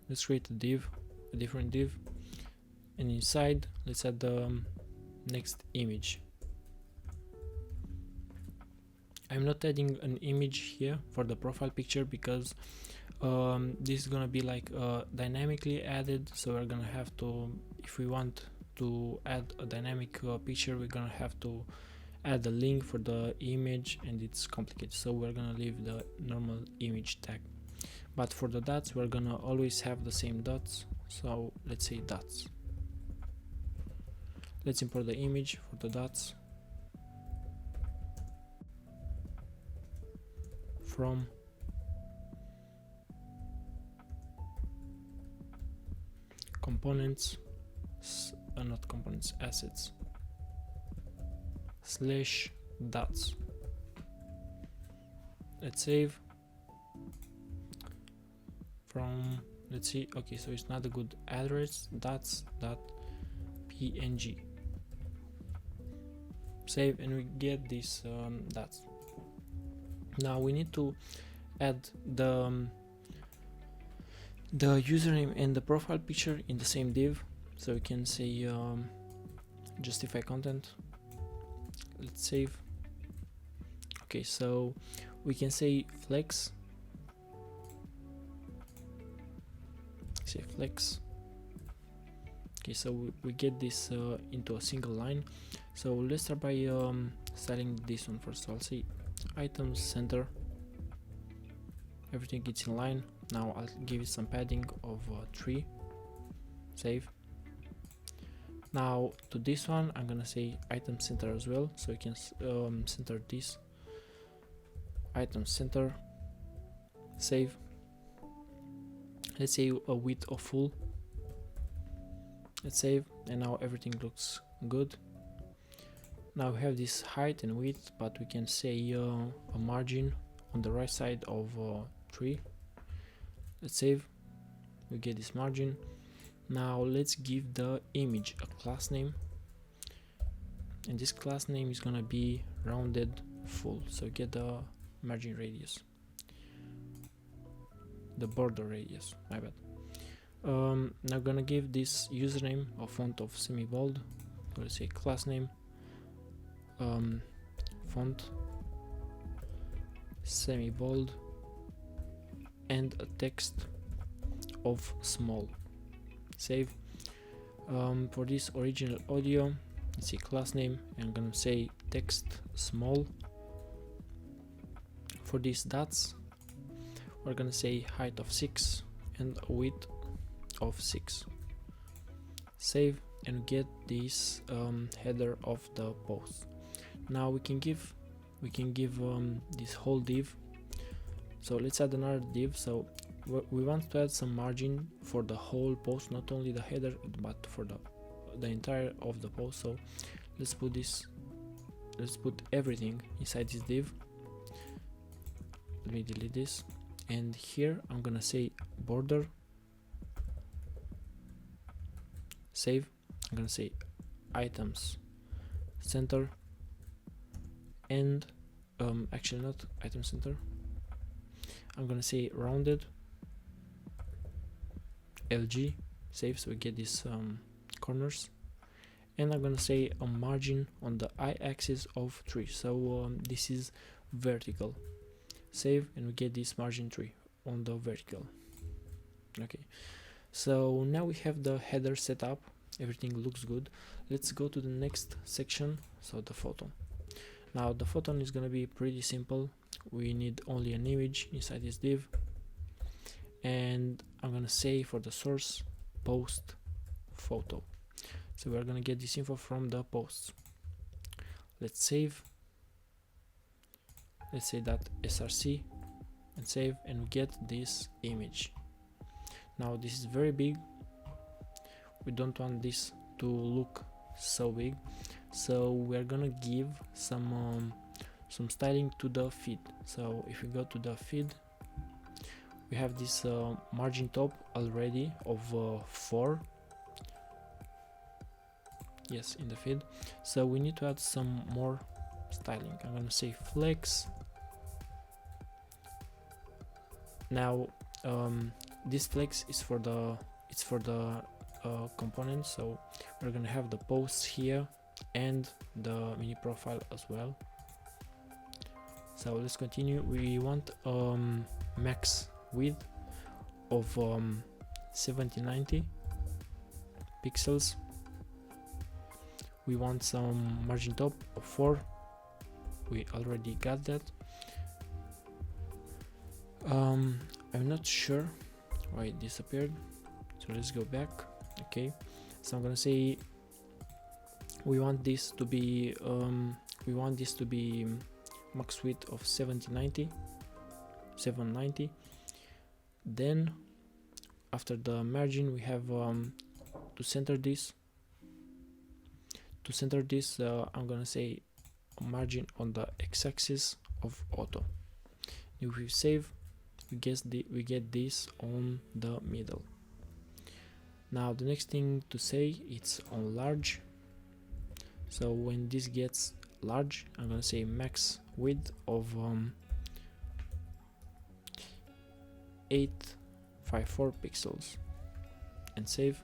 let's create a different div, and inside let's add the next image. I'm not adding an image here for the profile picture because this is gonna be like dynamically added. So we're gonna have to, if we want to add a dynamic picture, we're gonna have to add a link for the image, and it's complicated. So we're gonna leave the normal image tag, but for the dots we're gonna always have the same dots. So let's say dots. Let's import the image for the dots from components, not components, assets / dots. Let's save. From, let's see, okay, so it's not a good address, dots.png. Save, and we get this dots. Now we need to add the username and the profile picture in the same div. So we can say justify content. Let's save. Okay, so we can say flex. Say flex. Okay, so we get this into a single line. So let's start by styling this one first. So I'll say items center, everything is in line. Now I'll give it some padding of 3. Save. Now to this one I'm gonna say item center as well, so you can center this item center. Save. Let's say a width of full. Let's save, and now everything looks good. Now we have this height and width, but we can say a margin on the right side of 3. Let's save. We get this margin. Now let's give the image a class name, and this class name is gonna be rounded full. So get the margin radius, the border radius, my bad. Now gonna give this username a font of semi-bold. Let's say class name, font semi-bold, and a text of small. Save. For this original audio, let's say class name, and I'm gonna say text small. For these dots, we're gonna say height of 6 and width of 6. Save, and get this header of the post. Now we can give this whole div. So let's add another div. So we want to add some margin for the whole post, not only the header but for the entire of the post. So let's put everything inside this div. Let me delete this, and here I'm gonna say border, save. I'm gonna say items center, and actually not item center, I'm gonna say rounded, LG, save, so we get these corners, and I'm gonna say a margin on the y-axis of 3, so this is vertical, save, and we get this margin 3 on the vertical. Okay, so now we have the header set up, everything looks good. Let's go to the next section, so the photo. Now the photo is gonna be pretty simple. We need only an image inside this div, and I'm gonna say for the source post photo, so we're gonna get this info from the posts. Let's save, let's say that src and save, and we get this image. Now this is very big, we don't want this to look so big, so we're gonna give some styling to the feed. So if we go to the feed, we have this margin top already of 4, yes, in the feed, so we need to add some more styling. I'm gonna say flex. Now this flex is for the component, so we're gonna have the posts here and the mini profile as well. So let's continue. We want max width of 7090 pixels. We want some margin top of 4, we already got that. I'm not sure why it disappeared, so let's go back. Okay, so I'm gonna say we want this to be max width of 790. Then after the margin we have to center this. I'm gonna say a margin on the x-axis of auto. If we save, we get this on the middle. Now the next thing to say, it's on large. So when this gets large, I'm gonna say max width of 854 pixels and save,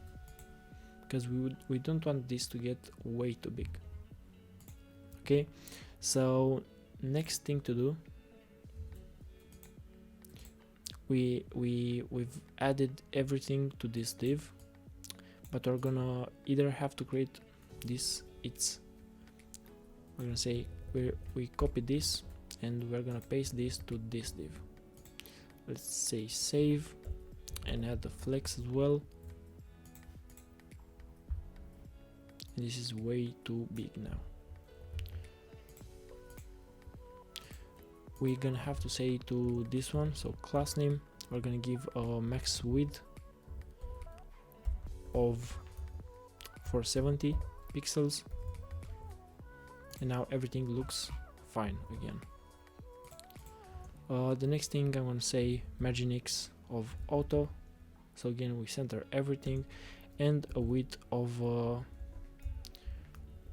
because we don't want this to get way too big. Okay, so next thing to do, we've added everything to this div, but we're gonna either have to create this. We're gonna say we copy this and we're gonna paste this to this div. Let's say save and add the flex as well. This is way too big now. We're gonna have to say to this one, so class name, we're gonna give a max width of 470 pixels, and now everything looks fine again. The next thing I'm gonna say margin X of auto, so again we center everything, and a width of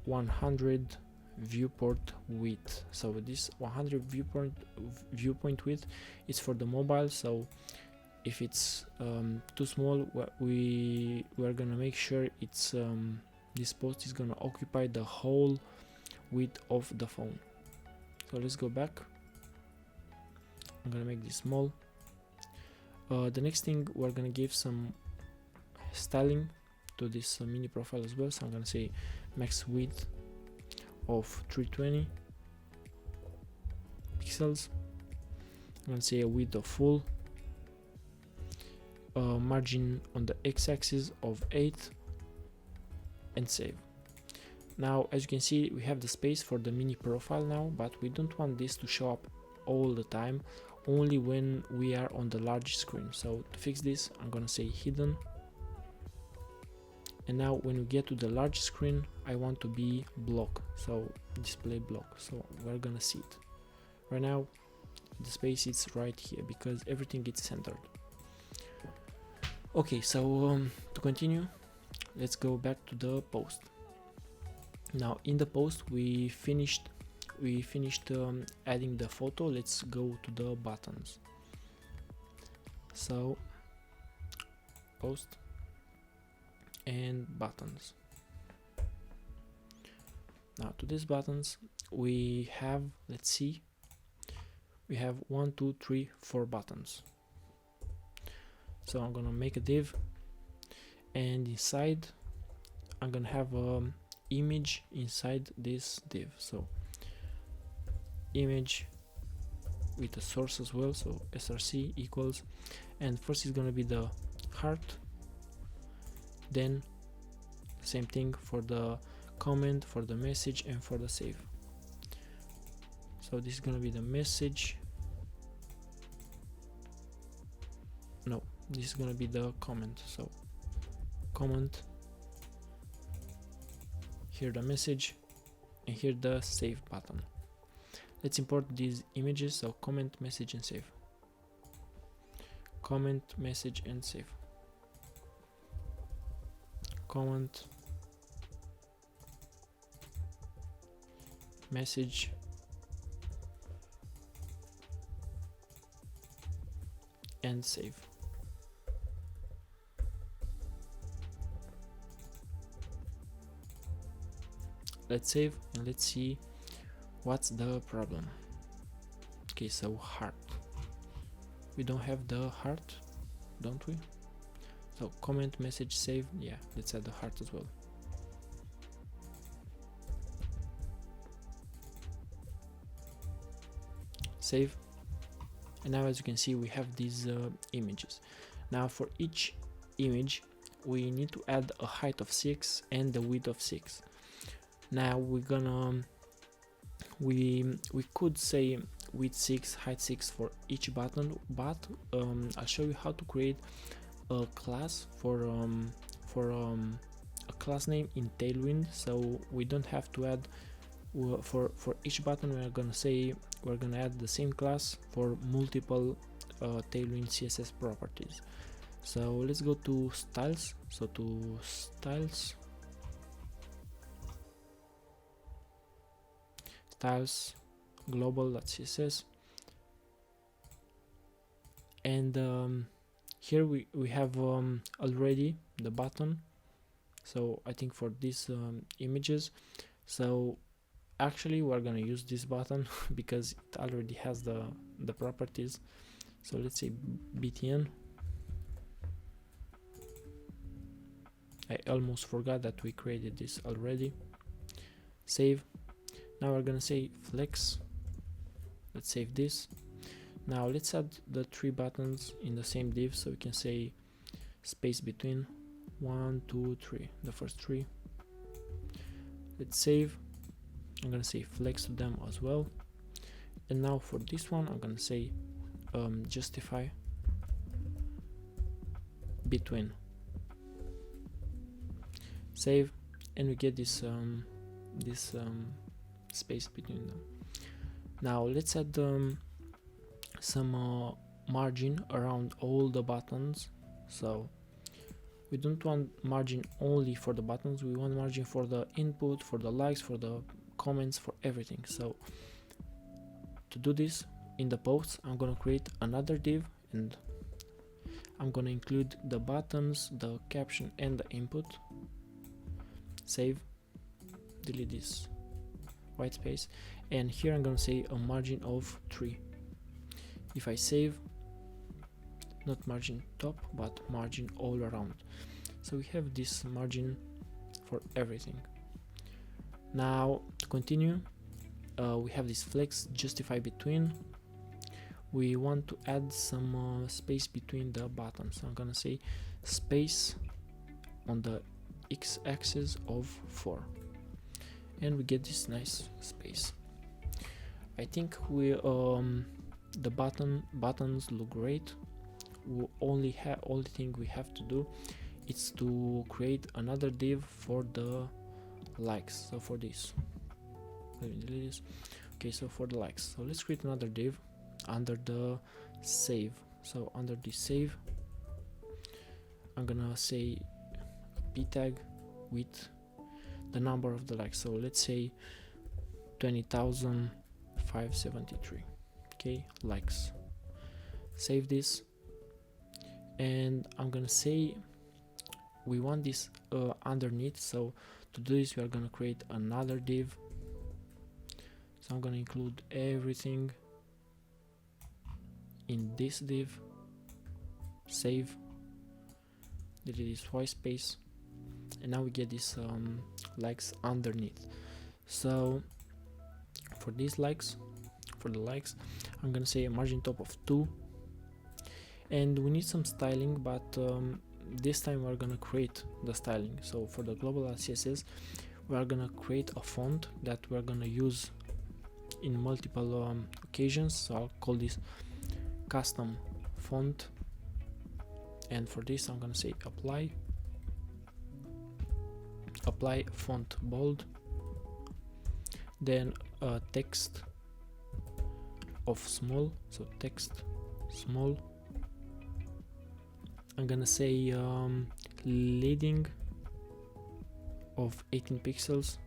100 viewport width. So this 100 viewpoint width is for the mobile, so if it's too small, we're gonna make sure it's this post is gonna occupy the whole width of the phone. So let's go back. I'm gonna make this small. The next thing, we're gonna give some styling to this mini profile as well, so I'm gonna say max width of 320 pixels. I'm gonna say a width of full, margin on the x-axis of 8, and save. Now as you can see, we have the space for the mini profile now, but we don't want this to show up all the time, only when we are on the large screen. So to fix this, I'm gonna say hidden, and now when we get to the large screen, I want to be block, so display block, so we're gonna see it. Right now the space is right here because everything is centered. Okay, so to continue, let's go back to the post. Now in the post we finished adding the photo. Let's go to the buttons. So post and buttons. Now to these buttons we have, let's see, we have 1, 2, 3, 4 buttons. So I'm gonna make a div, and inside I'm gonna have an image inside this div. So image with a source as well, so src equals, and first is gonna be the heart, then same thing for the comment, for the message, and for the save. So this is gonna be the message. No, this is gonna be the comment. So comment, here the message, and here the save button. Let's import these images. So comment, message, and save. Comment, message, and save. Comment, message, and save. Let's save and let's see what's the problem. Okay, so heart, we don't have the heart, don't we? So comment, message, save. Yeah, let's add the heart as well. Save. And now as you can see we have these images. Now for each image we need to add a height of 6 and the width of 6. Now we're gonna we could say width 6, height 6 for each button, but I'll show you how to create a class for a class name in Tailwind, so we don't have to add for each button. We're gonna add the same class for multiple Tailwind CSS properties. So let's go to styles. So to styles, global.css, and here we have already the button. So I think for these images, so actually we're gonna use this button because it already has the properties. So let's say btn. I almost forgot that we created this already. Save. Now we're gonna say flex. Let's save this. Now let's add the 3 buttons in the same div, so we can say space between 1, 2, 3, the first 3. Let's save. I'm gonna say flex to them as well. And now for this one I'm gonna say justify between. Save, and we get this space between them. Now let's add some margin around all the buttons. So we don't want margin only for the buttons, we want margin for the input, for the likes, for the comments, for everything. So to do this, in the posts I'm gonna create another div, and I'm gonna include the buttons, the caption, and the input. Save, delete this white space, and here I'm gonna say a margin of 3. If I save, not margin top but margin all around, so we have this margin for everything. Now to continue, we have this flex justify between. We want to add some space between the buttons, so I'm gonna say space on the x-axis of 4, and we get this nice space. I think we the buttons look great. We only thing we have to do is to create another div for the likes. So for this, let me delete this. Okay, so for the likes, so let's create another div. under the save. So under the save, I'm gonna say p tag with the number of the likes. So let's say 20,573. Okay, likes. Save this, and I'm gonna say we want this underneath. So to do this, we are gonna create another div. So I'm gonna include everything in this div. Save. Delete this white space, and now we get this likes underneath. So for these likes, for the likes, I'm gonna say a margin top of 2, and we need some styling, but this time we're gonna create the styling. So for the global CSS, we are gonna create a font that we're gonna use in multiple occasions. So I'll call this custom font, and for this I'm gonna say apply font bold, then text of small, so text small. I'm gonna say leading of 18 pixels,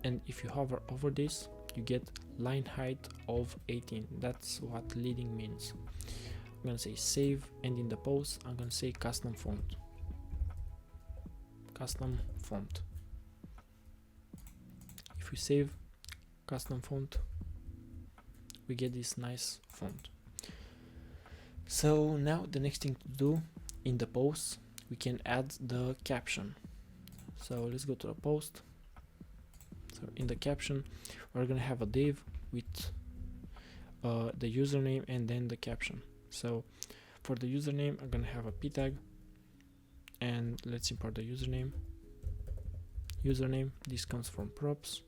and if you hover over this, you get line height of 18. That's what leading means. I'm gonna say save, and in the post I'm gonna say custom font. If we save custom font, we get this nice font. So now the next thing to do in the post, we can add the caption. So let's go to the post. So in the caption, we're gonna have a div with the username and then the caption. So for the username, I'm gonna have a p tag, and let's import the username. This comes from props.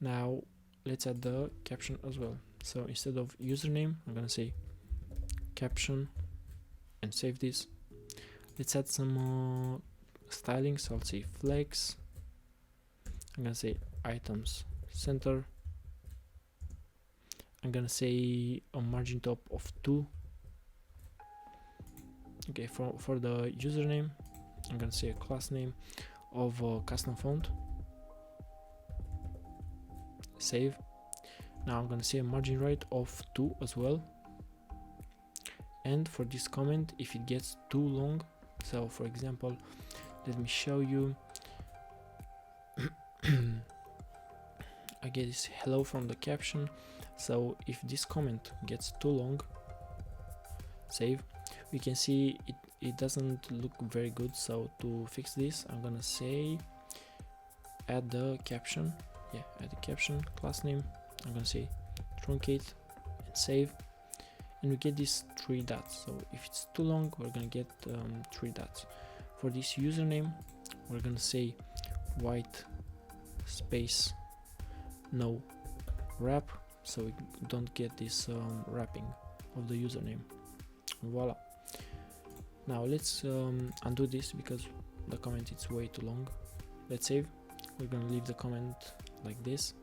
Now let's add the caption as well. So instead of username, I'm gonna say caption and save this. Let's add some styling. So I'll say flex. I'm gonna say items center. I'm gonna say a margin top of 2. Okay, for the username, I'm gonna say a class name of custom font. Save. Now I'm gonna say a margin right of 2 as well. And for this comment, if it gets too long, so for example, let me show you. I get this hello from the caption. So if this comment gets too long, save. We can see it doesn't look very good. So to fix this, I'm gonna say add the caption. Add the caption, class name. I'm gonna say truncate and save, and we get these 3 dots. So if it's too long, we're gonna get 3 dots. For this username, we're gonna say white space no wrap, so we don't get this wrapping of the username. Voila. Now let's undo this because the comment is way too long. Let's save. We're gonna leave the comment like this,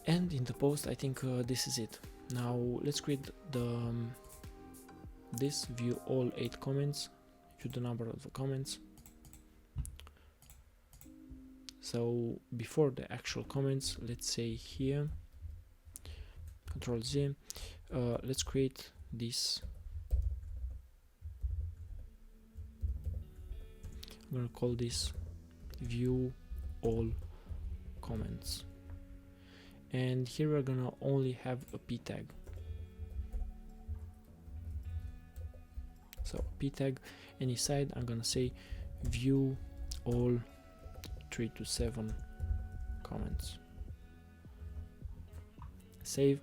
and in the post I think this is it. Now let's create the this view all 8 comments, view the number of the comments. So before the actual comments, let's say here Control Z, let's create this. I'm gonna call this view all comments, and here we're gonna only have a p tag. So p tag, and inside I'm gonna say view all 3 to 7 comments. Save,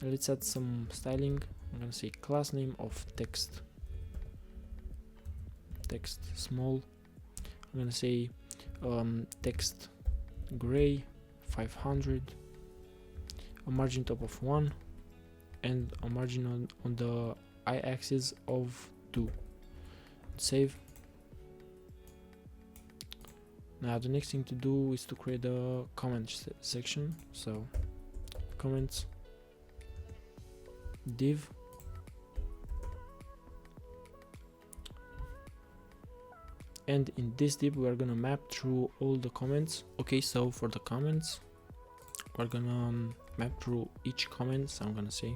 and let's add some styling. I'm gonna say class name of text small. I'm gonna say text gray 500, a margin top of 1, and a margin on the y-axis of 2. Save. Now the next thing to do is to create a comment section. So comments div, and in this div we are gonna map through all the comments. Okay, so for the comments we're gonna map through each comment. So I'm gonna say,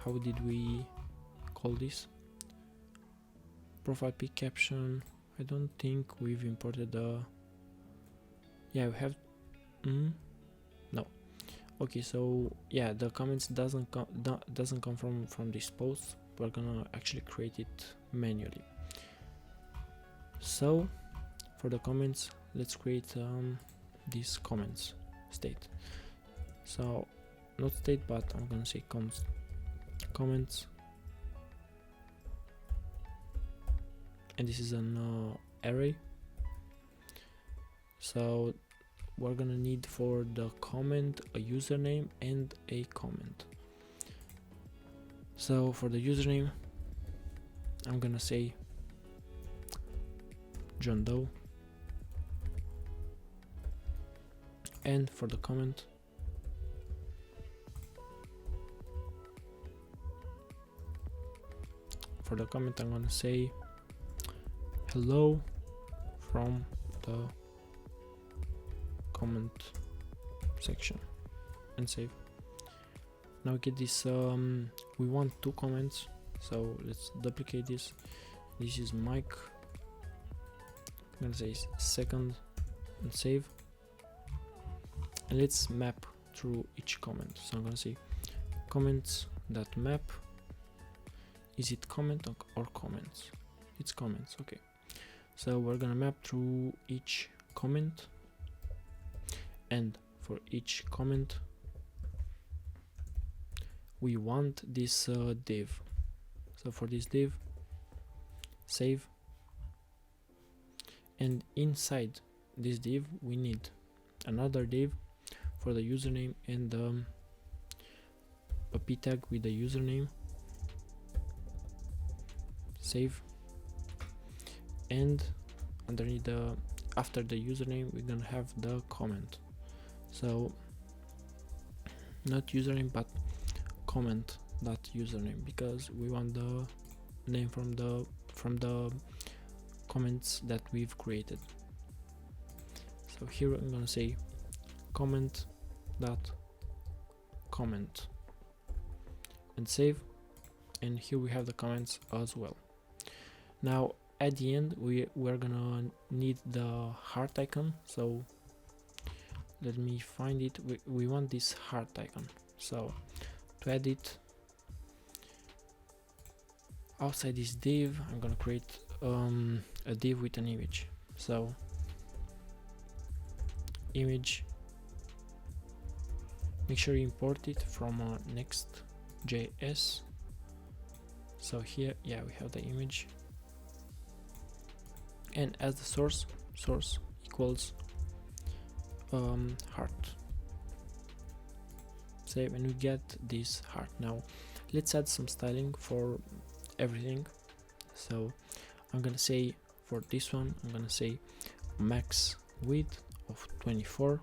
how did we call this? Profile pic caption. I don't think we've imported the, yeah, we have, no. Okay, so yeah, the comments doesn't come from this post. We're gonna actually create it manually. So for the comments, let's create this comments state. So not state, but I'm gonna say comments, and this is an array. So we're gonna need for the comment a username and a comment. So for the username, I'm gonna say John Doe, and for the comment, I'm gonna say hello from the comment section, and save. Now get this, we want 2 comments, so let's duplicate this. This is Mike, I'm gonna say second, and save. And let's map through each comment. So I'm gonna say comments.map. Is it comment or comments? It's comments. Okay, so we're gonna map through each comment, and for each comment we want this div. So for this div, save, and inside this div we need another div for the username and a p tag with the username, save, and underneath after the username we're gonna have the comment. So not username but comment.username, because we want the name from the comments that we've created. So here I'm gonna say comment.comment and save, and here we have the comments as well. Now at the end we're gonna need the heart icon, so let me find it. We want this heart icon. So to add it outside this div, I'm gonna create a div with an image. So image, make sure you import it from Next.js. So here, yeah, we have the image, and as the source equals heart. Save, and we get this heart. Now let's add some styling for everything. So I'm gonna say for this one, I'm gonna say max width of 24.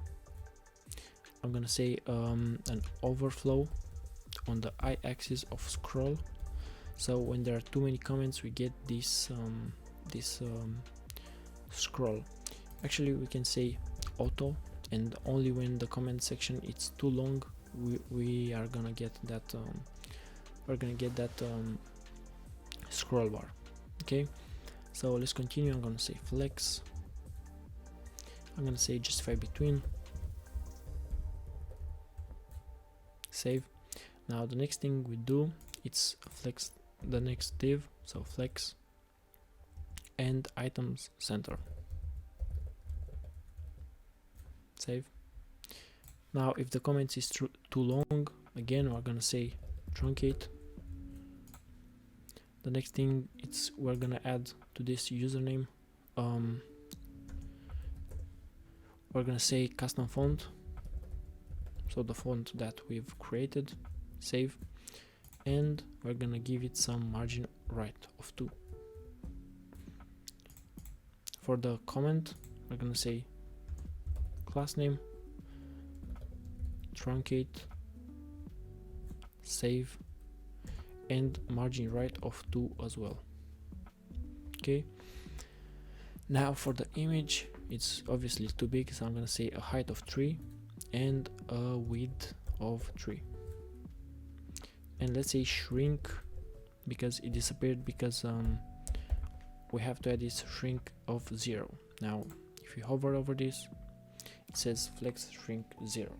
I'm gonna say an overflow on the y-axis of scroll. So when there are too many comments, we get this scroll. Actually, we can say auto, and only when the comment section it's too long, we are gonna get that scroll bar. Okay, so let's continue. I'm gonna say flex. I'm gonna say justify between. Save. Now the next thing we do, it's flex the next div. So flex and items center. Save. Now if the comment is too long, again we're gonna say truncate. The next thing it's we're gonna add to this username, we're gonna say custom font, so the font that we've created. Save, and we're gonna give it some margin right of 2. For the comment, we're gonna say class name truncate, save, and margin right of 2 as well. Okay, now for the image, it's obviously too big, so I'm gonna say a height of 3 and a width of 3, and let's say shrink, because it disappeared, because we have to add this shrink of 0. Now if you hover over this, it says flex shrink 0.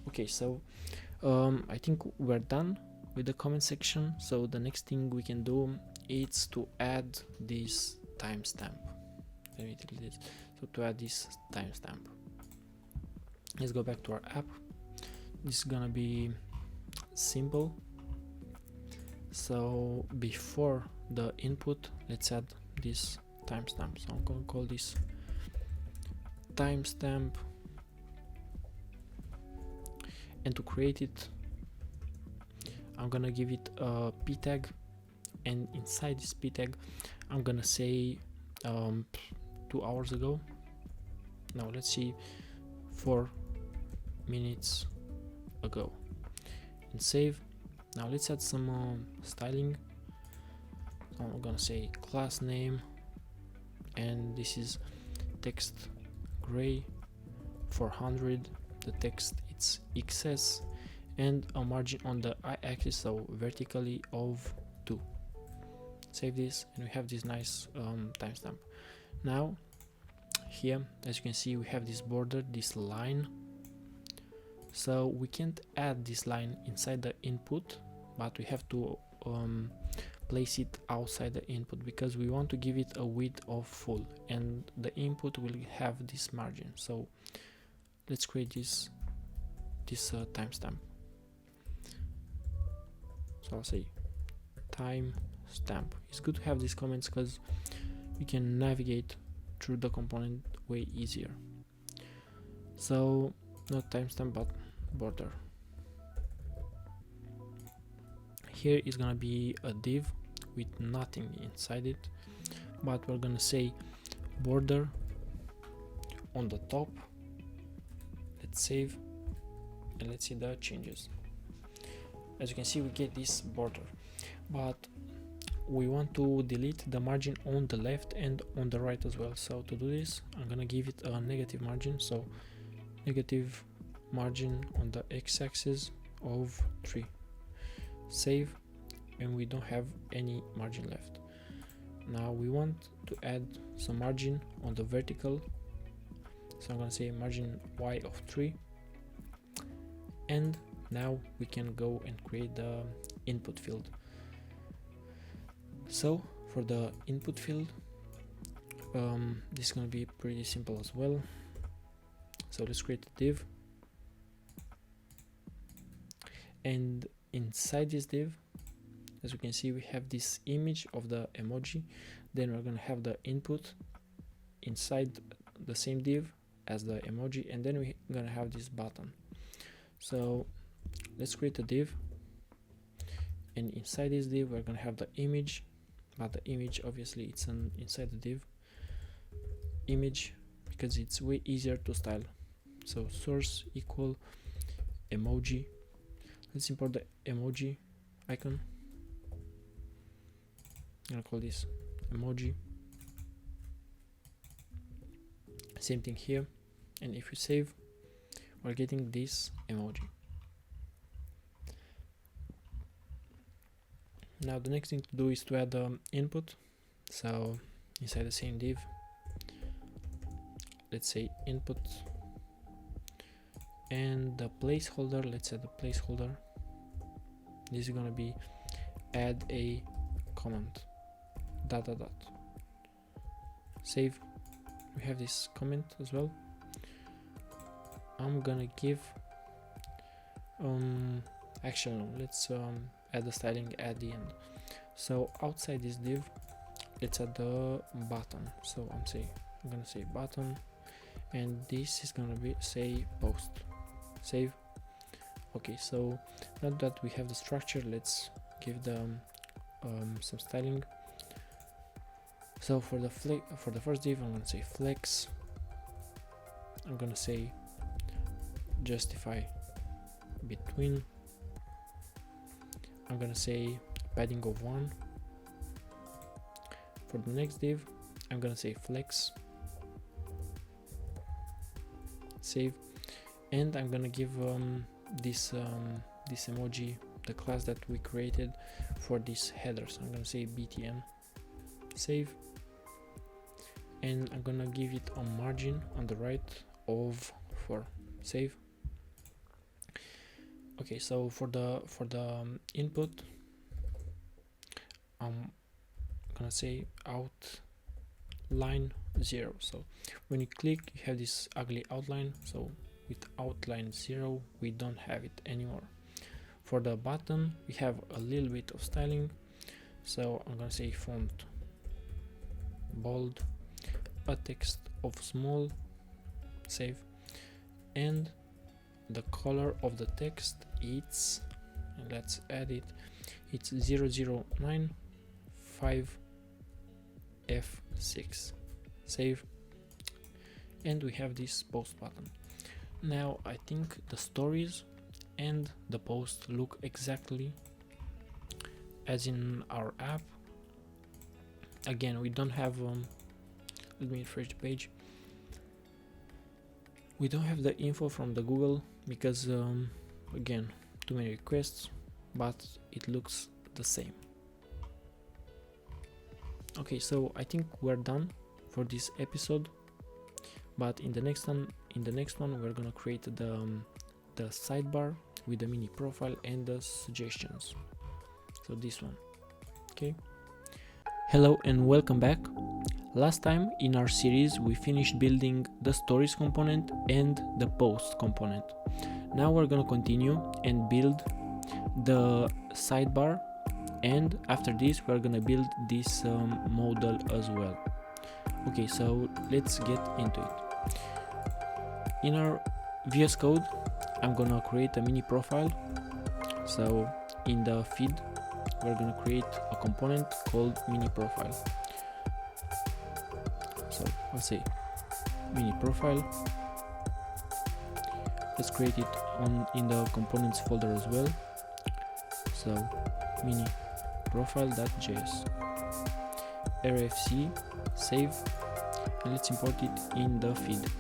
Okay, so I think we're done with the comment section. So the next thing we can do is to add this timestamp. Let me delete this. So to add this timestamp, let's go back to our app. This is gonna be simple. So before the input, let's add this timestamp. So I'm gonna call this timestamp, and to create it, I'm gonna give it a p tag, and inside this p tag I'm gonna say 2 hours ago. Now let's see, 4 minutes ago, and save. Now let's add some styling. So I'm gonna say class name, and this is text gray 400, the text it's XS, and a margin on the y-axis, so vertically, of 2. Save this, and we have this nice timestamp. Now here, as you can see, we have this border, this line. So we can't add this line inside the input, but we have to place it outside the input, because we want to give it a width of full, and the input will have this margin. So let's create this timestamp. So I'll say timestamp. It's good to have these comments because you can navigate through the component way easier. So not timestamp, but border. Here is gonna be a div with nothing inside it, but we're gonna say border on the top. Let's save, and let's see the changes. As you can see, we get this border, but we want to delete the margin on the left and on the right as well. So to do this, I'm gonna give it a negative margin, so negative margin on the x-axis of 3. Save, and we don't have any margin left. Now we want to add some margin on the vertical, so I'm gonna say margin y of 3, and now we can go and create the input field. So for the input field, this is gonna be pretty simple as well. So let's create a div, and inside this div, as you can see, we have this image of the emoji. Then we're gonna have the input inside the same div as the emoji, and then we're gonna have this button. So let's create a div, and inside this div we're gonna have the image, but the image obviously it's inside the div image, because it's way easier to style. So source equal emoji. Let's import the emoji icon. I'm gonna call this emoji. Same thing here, and if you save, we're getting this emoji. Now the next thing to do is to add the input. So inside the same div, let's say input, and the placeholder, let's add the placeholder. This is gonna be add a comment, ... Save. We have this comment as well. I'm gonna give actually no, let's add the styling at the end. So outside this div, let's add the button. So I'm gonna say button, and this is gonna be say post. Save. Okay, so now that we have the structure, let's give them some styling. So for the first div, I'm gonna say flex. I'm gonna say justify between. I'm gonna say padding of 1. For the next div, I'm gonna say flex, save, and I'm gonna give this emoji the class that we created for this header. So I'm gonna say btn, save, and I'm gonna give it a margin on the right of 4, save. Okay, so for the input, I'm gonna say outline 0. So when you click, you have this ugly outline. So with outline 0, we don't have it anymore. For the button, we have a little bit of styling. So I'm gonna say font bold, a text of small, save, and the color of the text it's, and let's add it, it's 00955F6, save, and we have this post button. Now I think the stories and the post look exactly as in our app. Again, we don't have let me refresh the page. We don't have the info from the Google because again, too many requests, but it looks the same. Okay, so I think we're done for this episode, but in the next one we're gonna create the sidebar with the mini profile and the suggestions. So this one. Okay, hello and welcome back. Last time in our series we finished building the stories component and the post component. Now we're gonna continue and build the sidebar, and after this we're gonna build this modal as well. Okay, so let's get into it. In our VS Code, I'm gonna create a mini profile. So in the feed, we're gonna create a component called MiniProfile. So I'll say MiniProfile. Let's create it in the components folder as well. So MiniProfile.js, rfc, save, and let's import it in the feed.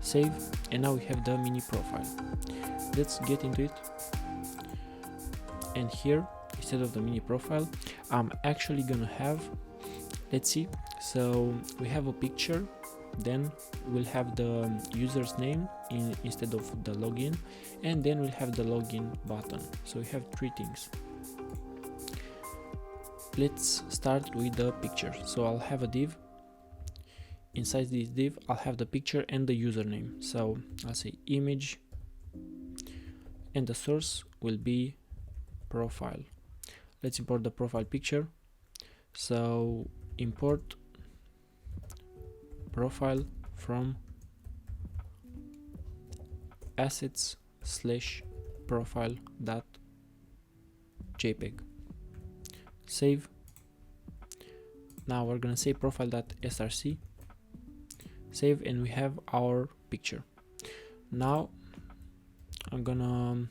Save, and now we have the mini profile. Let's get into it. And here, instead of the mini profile, I'm actually gonna have, let's see, so we have a picture, then we'll have the user's name instead of the login, and then we'll have the login button. So we have 3 things. Let's start with the picture. So I'll have a div. Inside this div, I'll have the picture and the username. So I'll say image, and the source will be profile. Let's import the profile picture. So import profile from assets/profile.jpg. Save. Now we're gonna say profile.src. Save, and we have our picture. Now I'm gonna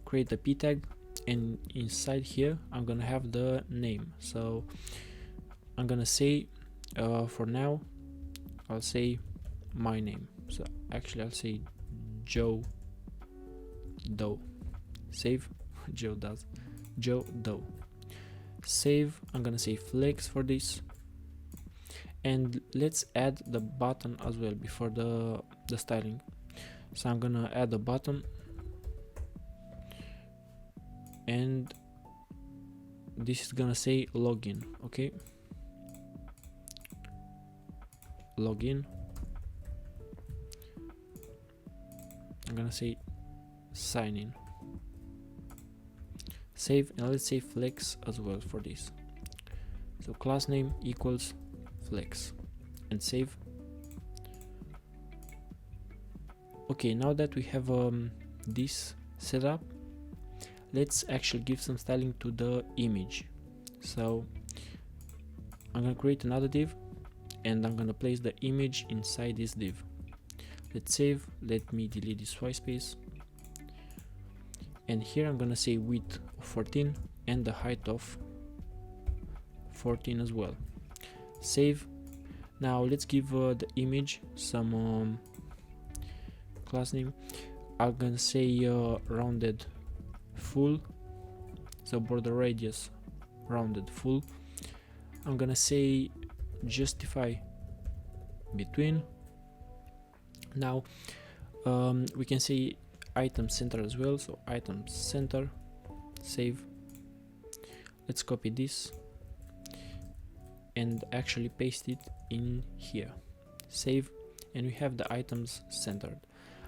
create a p tag, and inside here I'm gonna have the name. So I'm gonna say for now I'll say my name. So actually I'll say Joe Doe. Save. Joe Doe. Save. I'm gonna say flex for this, and let's add the button as well before the styling. So I'm gonna add a button, and this is gonna say login. Okay, login. I'm gonna say sign in. Save, and let's say flex as well for this. So class name equals flex, and save. Okay, now that we have this set up, let's actually give some styling to the image. So I'm gonna create another div, and I'm gonna place the image inside this div. Let's save. Let me delete this white space, and here I'm gonna say width of 14 and the height of 14 as well. Save. Now let's give the image some class name. I'm gonna say rounded full, so border radius rounded full. I'm gonna say justify between. Now we can say item center as well, so item center. Save. Let's copy this and actually paste it in here. Save, and we have the items centered.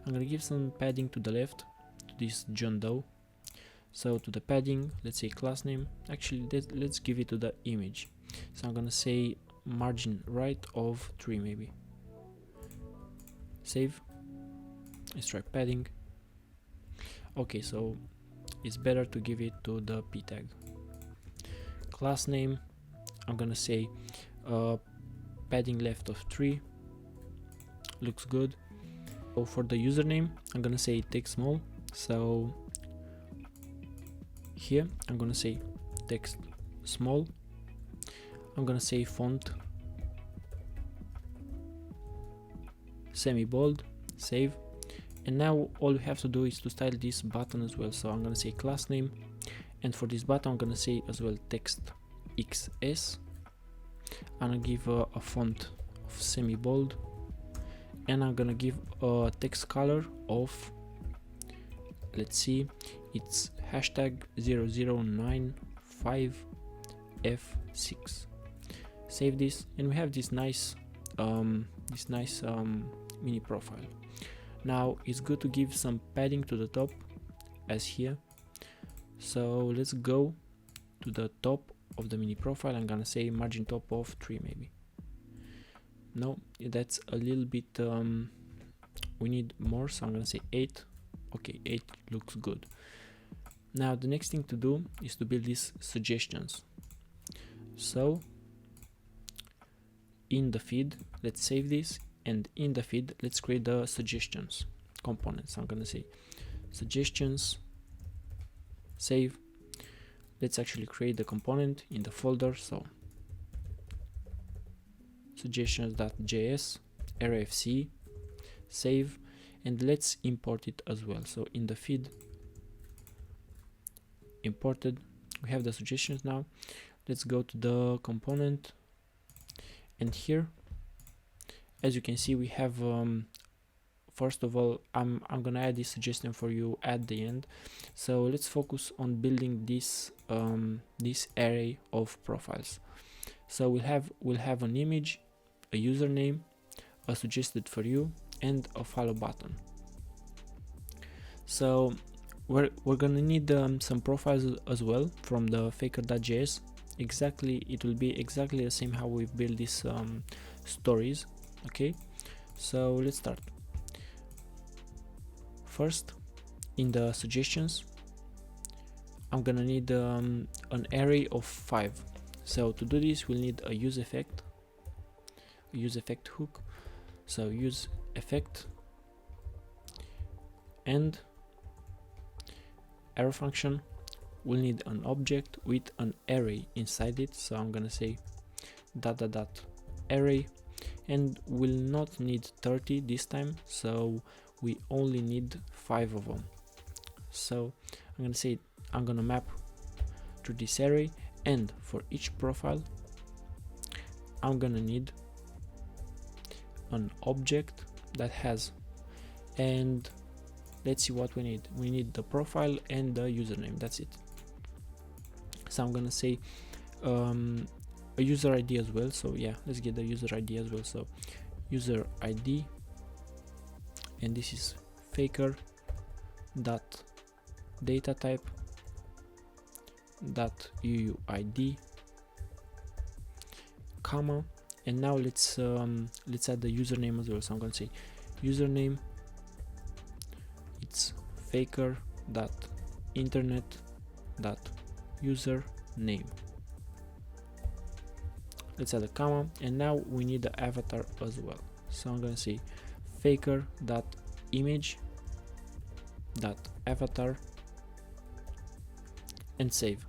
I'm gonna give some padding to the left to this John Doe. So to the padding, let's say class name. Actually, let's give it to the image. So I'm gonna say margin right of 3 maybe. Save. Let's try padding. Okay, so it's better to give it to the p tag. Class name, I'm gonna say padding left of 3. Looks good. So for the username, I'm gonna say text small. So here I'm gonna say text small. I'm gonna say font semi-bold. Save. And now all we have to do is to style this button as well. So I'm gonna say class name, and for this button I'm gonna say as well text XS. I'm gonna give a font of semi-bold, and I'm gonna give a text color of, let's see, it's hashtag 0095F6. Save this, and we have this nice mini profile. Now it's good to give some padding to the top as here. So let's go to the top of the mini profile. I'm gonna say margin top of 3 maybe. No, that's a little bit we need more, so I'm gonna say 8. Okay, 8 looks good. Now the next thing to do is to build these suggestions. So in the feed, let's save this, and in the feed let's create the suggestions components. I'm gonna say suggestions, save. Let's actually create the component in the folder, so suggestions.js rfc, save, and let's import it as well. So in the feed, imported, we have the suggestions. Now let's go to the component, and here as you can see we have first of all I'm gonna add this suggestion for you at the end. So let's focus on building this this array of profiles. So we'll have an image, a username, a suggested for you, and a follow button. So we're gonna need some profiles as well from the faker.js. It will be exactly the same how we've built these stories. Okay, so let's start. First, in the suggestions, I'm gonna need an array of 5. So to do this, we'll need a use effect hook. So use effect and arrow function. We'll need an object with an array inside it. So I'm gonna say dot array, and we'll not need 30 this time, so we only need 5 of them. So I'm gonna say I'm gonna map to this array, and for each profile I'm gonna need an object that has, and let's see what we need. We need the profile and the username. That's it. So I'm gonna say a user ID as well. So yeah, let's get the user ID as well. So user ID, and this is faker dot data type dot uuid, comma, and now let's add the username as well. So I'm gonna say username, it's faker dot internet dot username. Let's add a comma, and now we need the avatar as well. So I'm gonna say faker.image.avatar and save.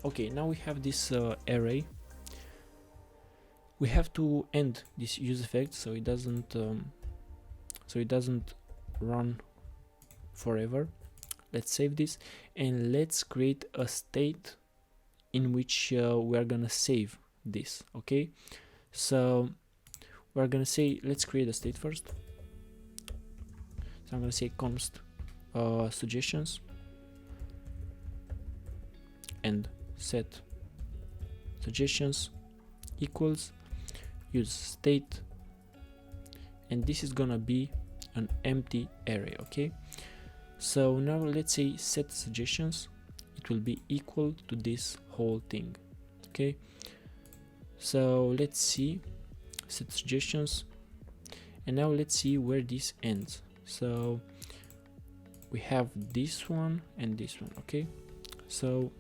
Okay, now we have this array. We have to end this use effect so it doesn't run forever. Let's save this and let's create a state in which we are gonna save this. Okay, so we're gonna say, let's create a state first. So I'm gonna say const suggestions and set suggestions equals use state, and this is gonna be an empty array. Okay, so now let's say set suggestions, it will be equal to this whole thing. Okay, so let's see set suggestions, and now let's see where this ends. So we have this one and this one. Okay, so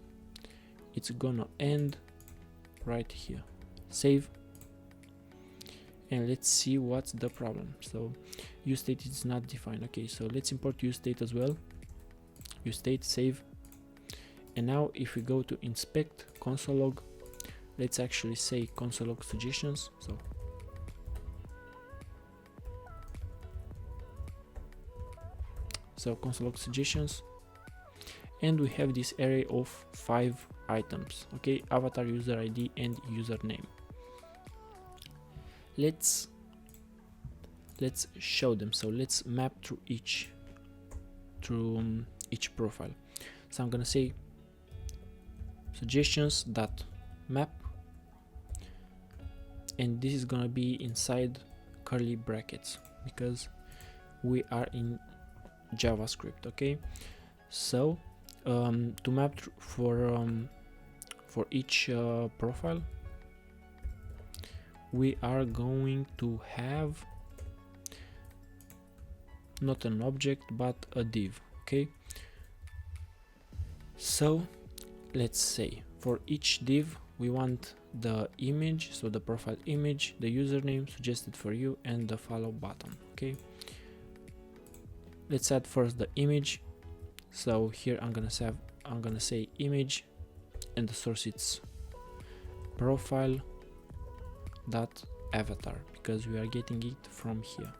it's gonna end right here. Save, and let's see what's the problem. So useState is not defined. Okay, so let's import useState as well. UseState, save, and now if we go to inspect console log, let's actually say console log suggestions. So console log suggestions, and we have this array of 5 items. Okay, avatar, user ID, and username. Let's show them. So let's map through each profile. So I'm gonna say suggestions dot map, and this is gonna be inside curly brackets because we are in JavaScript. Okay, so to map for each profile, we are going to have not an object but a div. Okay, so let's say for each div we want the image, so the profile image, the username suggested for you, and the follow button. Okay, let's add first the image. So here I'm gonna say image, and the source it's profile dot avatar because we are getting it from here.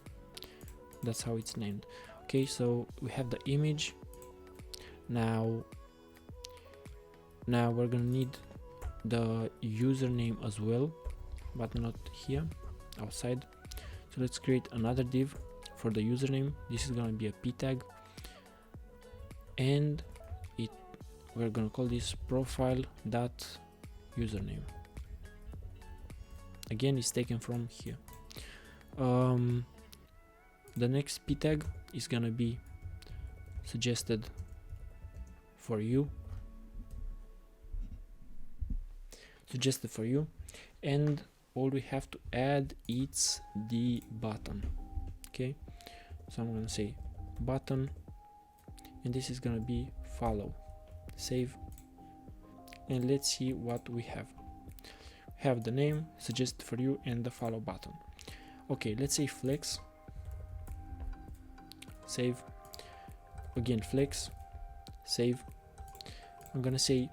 That's how it's named. Okay, so we have the image. Now we're gonna need the username as well, but not here, outside. So let's create another div for the username. This is gonna be a p tag, and we're gonna call this profile dot username. Again, it's taken from here. The next p tag is gonna be suggested for you, and all we have to add is the button. Okay, so I'm gonna say button, and this is gonna be follow. Save, and let's see what we have. We have the name suggested for you and the follow button. Okay, let's say flex. Save, again flex, save. I'm gonna say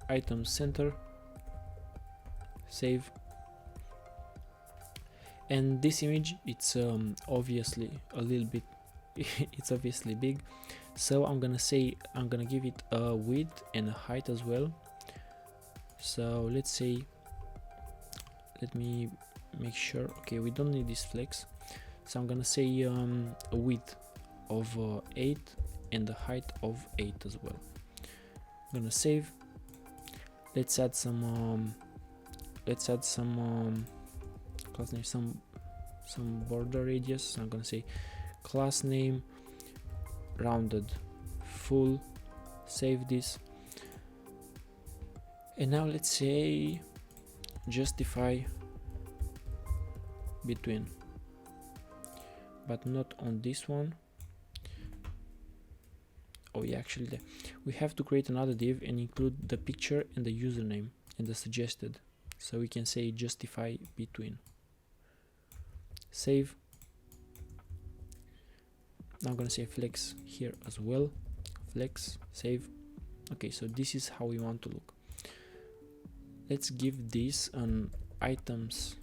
item center, save, and this image, it's obviously a little bit it's obviously big, so I'm gonna give it a width and a height as well. So let's say, let me make sure. Okay, we don't need this flex, so I'm gonna say a width of 8 and a height of 8 as well. I'm gonna save. Let's add some class name, some border radius. So I'm gonna say class name rounded full. Save this, and now let's say justify between, but not on this one. Oh yeah, actually we have to create another div and include the picture and the username and the suggested, so we can say justify between. Save, Now I'm gonna say flex here as well. Flex, save. Okay, so this is how we want to look. Let's give this an items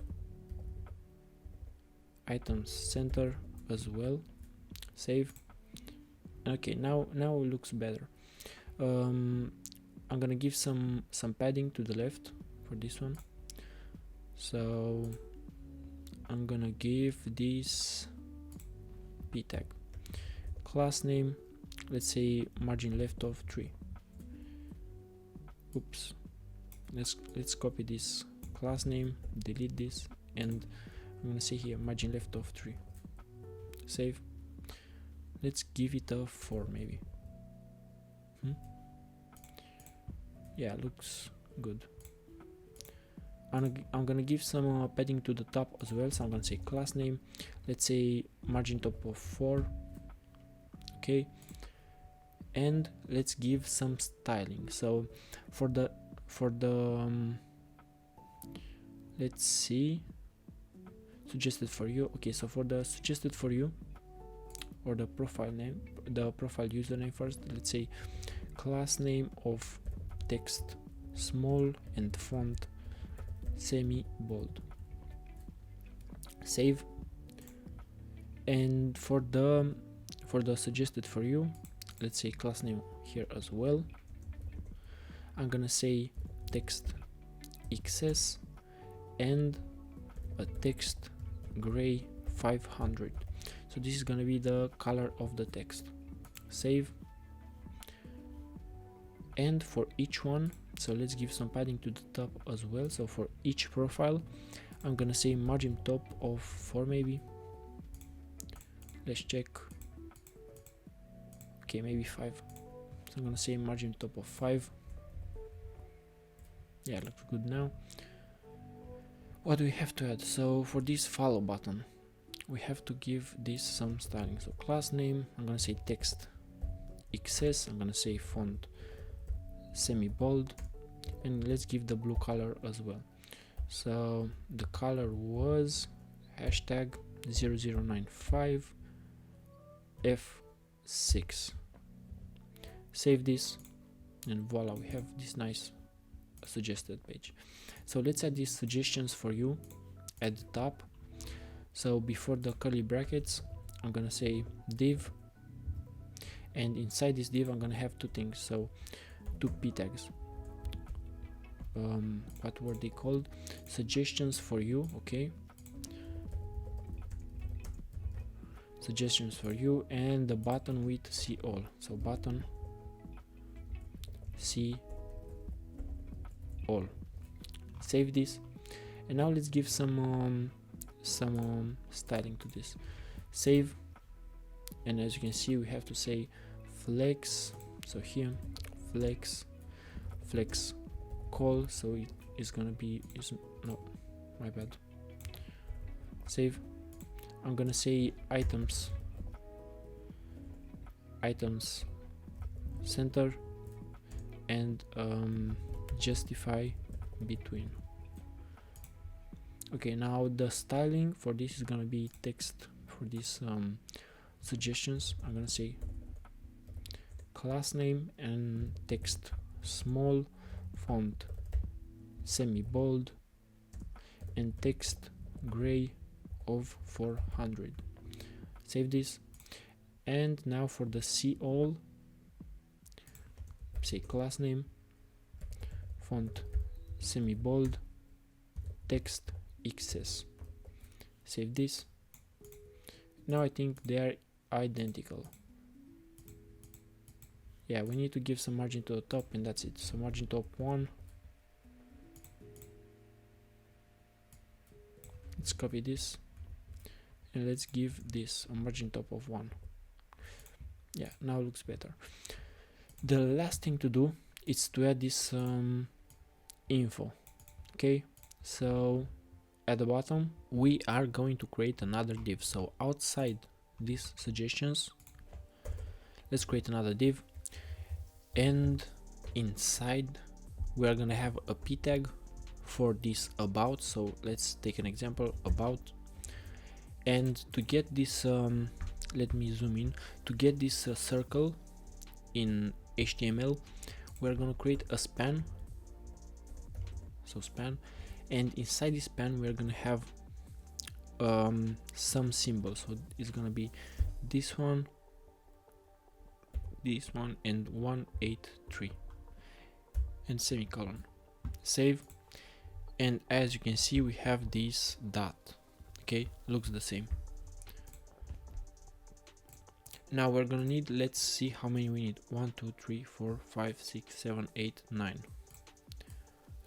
center as well. Save. Okay, now it looks better. I'm gonna give some padding to the left for this one. So I'm gonna give this p tag, class name, let's say margin left of 3. Oops, let's copy this class name, delete this, and I'm gonna say here margin left of 3. Save. Let's give it a 4 maybe. Yeah, looks good. I'm gonna give some padding to the top as well, so I'm gonna say class name, let's say margin top of 4. Okay, and let's give some styling. So for the let's see, suggested for you. Okay, so for the suggested for you, or the profile name, the profile username first, let's say class name of text small and font semi bold. Save. And for the suggested for you, let's say class name here as well. I'm gonna say text XS and a text gray 500. So this is gonna be the color of the text. Save. And for each one, so let's give some padding to the top as well. So for each profile, I'm gonna say margin top of 4 maybe. Let's check. Okay, maybe 5. So I'm gonna say margin top of 5. Yeah, looks good now. What do we have to add? So for this follow button, we have to give this some styling. So class name, I'm gonna say text XS, I'm gonna say font semi bold, and let's give the blue color as well. So the color was hashtag 0095 F6. Save this, and voila, we have this nice suggested page. So let's add these suggestions for you at the top. So before the curly brackets, I'm gonna say div, and inside this div I'm gonna have two things. So 2 p tags. What were they called? Suggestions for you. Okay, suggestions for you, and the button with see all. So button see all. Save this, and now let's give some styling to this. Save, and as you can see, we have to say flex. So here flex call, so it is gonna be no, my bad. Save. I'm gonna say items center, and justify between. Okay, now the styling for this is gonna be text for these suggestions. I'm gonna say class name and text small, font semi bold, and text gray of 400. Save this, and now for the see all, say class name, font semi bold, text XS. Save this. Now I think they are identical. Yeah, we need to give some margin to the top, and that's it. So margin top 1. Let's copy this, and let's give this a margin top of 1. Yeah, now it looks better. The last thing to do is to add this info. Okay, so at the bottom we are going to create another div. So outside these suggestions, let's create another div, and inside we are gonna have a p tag for this about. So let's take an example, about, and to get this let me zoom in. To get this circle in HTML, we're gonna create a span, so span, and inside this span we're gonna have some symbols. So it's gonna be this one, and 183 and semicolon. Save, and as you can see we have this dot. Okay, looks the same. Now we're gonna need, let's see how many we need. 1 2 3 4 5 6 7 8 9.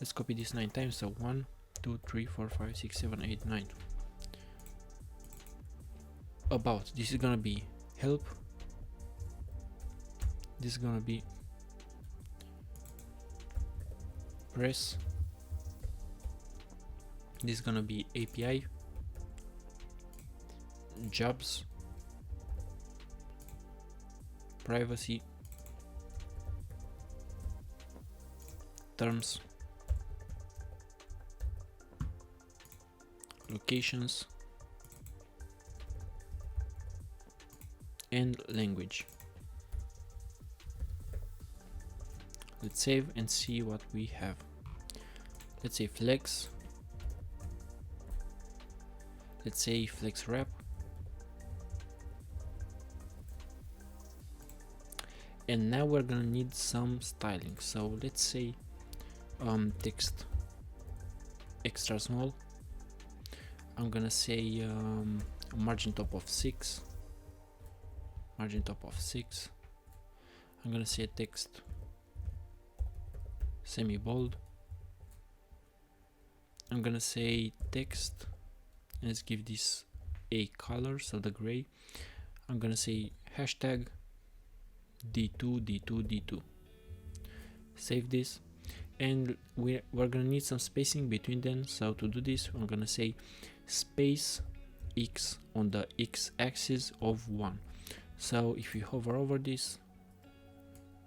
Let's copy this 9 times. So 1 2 3 4 5 6 7 8 9. About, this is gonna be help, this is gonna be press, this is gonna be API, jobs, privacy, terms, locations, and language. Let's save and see what we have. Let's say flex, let's say flex wrap, and now we're gonna need some styling. So let's say text extra small. I'm gonna say margin top of 6, margin top of 6. I'm gonna say text semi bold. I'm gonna say text, let's give this a color, so the gray. I'm gonna say hashtag D2 D2 D2. Save this, and we're gonna need some spacing between them. So to do this, I'm gonna say space x on the x-axis of 1. So if you hover over this,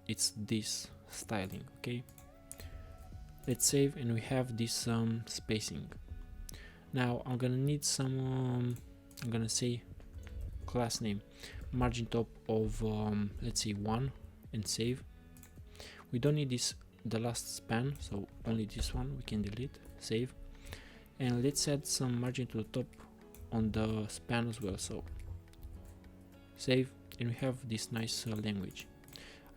it's this styling. Okay, let's save, and we have this spacing. Now I'm gonna need some I'm gonna say class name, margin top of let's say 1, and save. We don't need this, the last span, so only this one we can delete. Save, and let's add some margin to the top on the span as well. So save, and we have this nice language.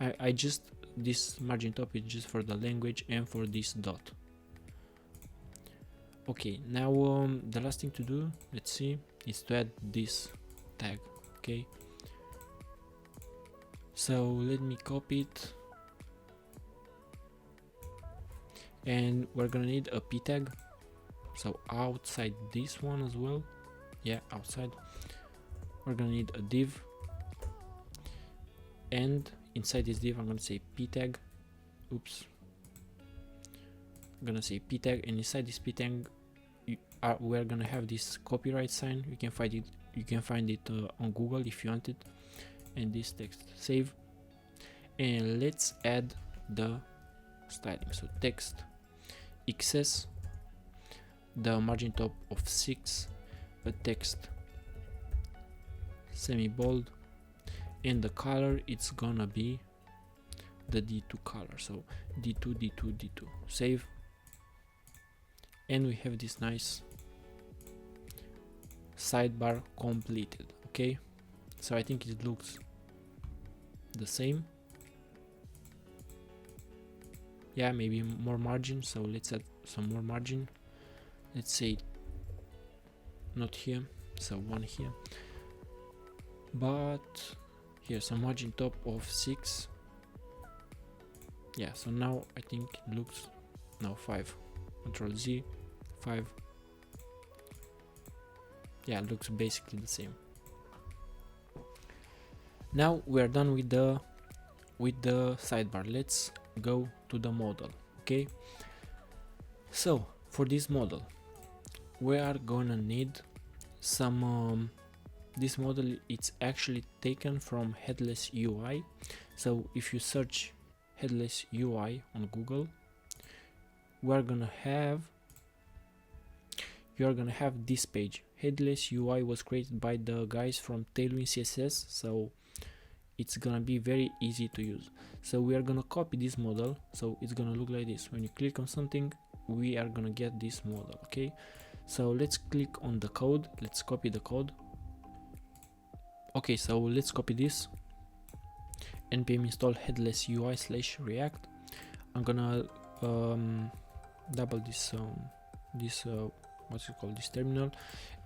I just, this margin top is just for the language and for this dot. Okay, now the last thing to do, let's see, is to add this tag. Okay, so let me copy it, and we're gonna need a p tag, so outside this one as well. Yeah, outside. We're gonna need a div, and inside this div I'm gonna say p tag. Oops, I'm gonna say p tag, and inside this p tag we're gonna have this copyright sign. You can find it on Google if you want it, and this text. Save, and let's add the styling. So text XS, the margin top of 6, a text semi bold, and the color it's gonna be the D2 color, so D2 D2 D2. Save, and we have this nice sidebar completed. Okay, so I think it looks the same. Yeah, maybe more margin, so let's add some more margin. Let's say not here, so 1 here, but here some margin top of 6. Yeah, so now I think it looks, now 5, Control Z, 5. Yeah, it looks basically the same. Now we're done with the sidebar. Let's go to the model. Okay, so for this model we are gonna need some this model, it's actually taken from Headless UI. So if you search Headless UI on Google, we're gonna have you are gonna have this page. Headless UI was created by the guys from Tailwind CSS, so it's gonna be very easy to use. So we are gonna copy this model, so it's gonna look like this. When you click on something, we are gonna get this model. Okay, so let's click on the code, let's copy the code. Okay, so let's copy this, npm install headless UI / react. I'm gonna double this what's it called, this terminal,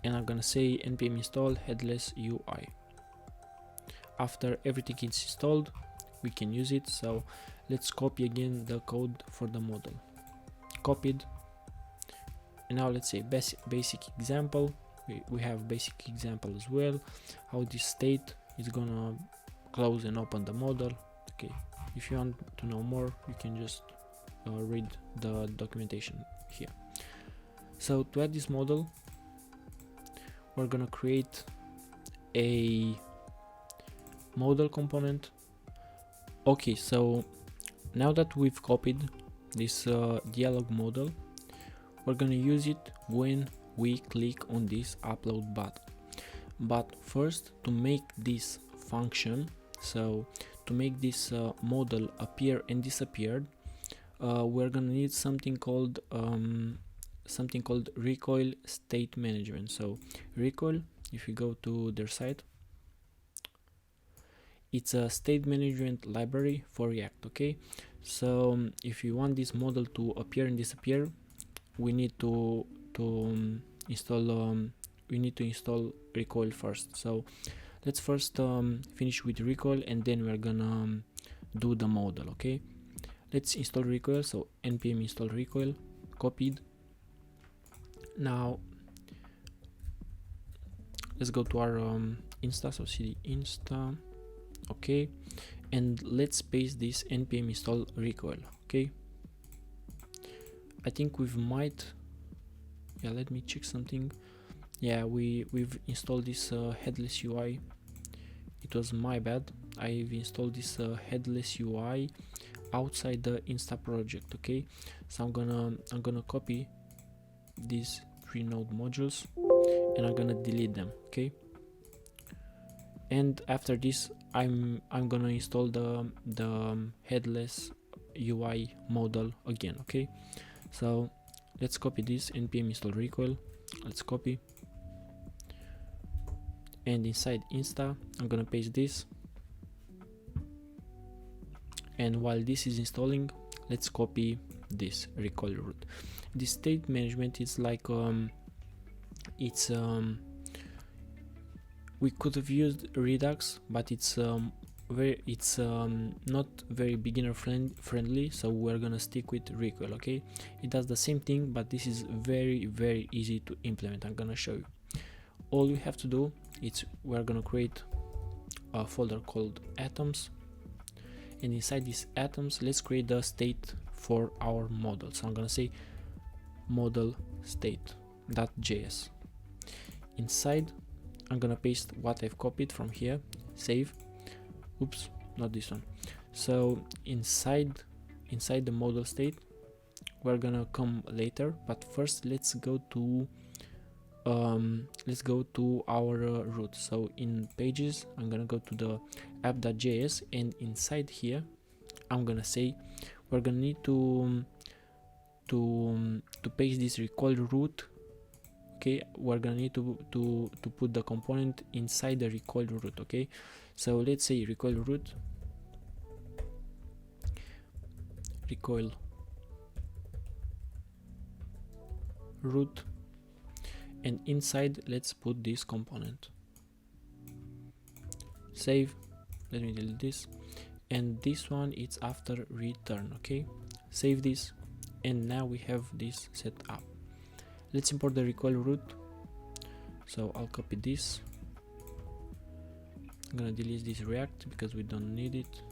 and I'm gonna say npm install headless UI. After everything is installed, we can use it. So let's copy again the code for the model. Copied. And now let's say basic example. We have basic example as well, how this state is gonna close and open the model. Okay, if you want to know more, you can just read the documentation here. So to add this model, we're gonna create a model component. Okay, so now that we've copied this dialog model, we're gonna use it when we click on this upload button. But first, to make this function, so to make this model appear and disappear, we're gonna need something called Recoil state management. So Recoil, if you go to their site, it's a state management library for React. Okay, so if you want this model to appear and disappear, we need to install Recoil first. So let's first finish with Recoil, and then we're gonna do the model. Okay, let's install Recoil. So npm install Recoil, copied. Now let's go to our insta, so cd insta. Okay, and let's paste this npm install Recoil. Okay, I think we've let me check something. Yeah, we've installed this headless UI. It was my bad. I've installed this headless UI outside the insta project. Okay, so I'm gonna copy these 3 node modules and I'm gonna delete them. Okay, and after this I'm gonna install the headless UI model again. Okay, so let's copy this npm install Recoil. Let's copy, and inside insta I'm gonna paste this, and while this is installing, let's copy this Recoil root. This state management is like we could have used Redux, but it's not very beginner friendly, so we're gonna stick with Recoil. Okay, it does the same thing, but this is very easy to implement. I'm gonna show you. All we have to do is we're gonna create a folder called atoms, and inside these atoms let's create the state for our model. So I'm gonna say model state.js. Inside I'm gonna paste what I've copied from here, save. Oops, not this one. So inside the model state we're gonna come later, but first let's go to our root. So in pages I'm gonna go to the app.js, and inside here I'm gonna say we're gonna need to paste this Recoil root. Okay, we're gonna need to put the component inside the Recoil root. Okay, so let's say Recoil root, and inside let's put this component. Save. Let me delete this, and this one it's after return. Okay, save this, and now we have this set up. Let's import the Recoil root. So I'll copy this. I'm gonna delete this React because we don't need it.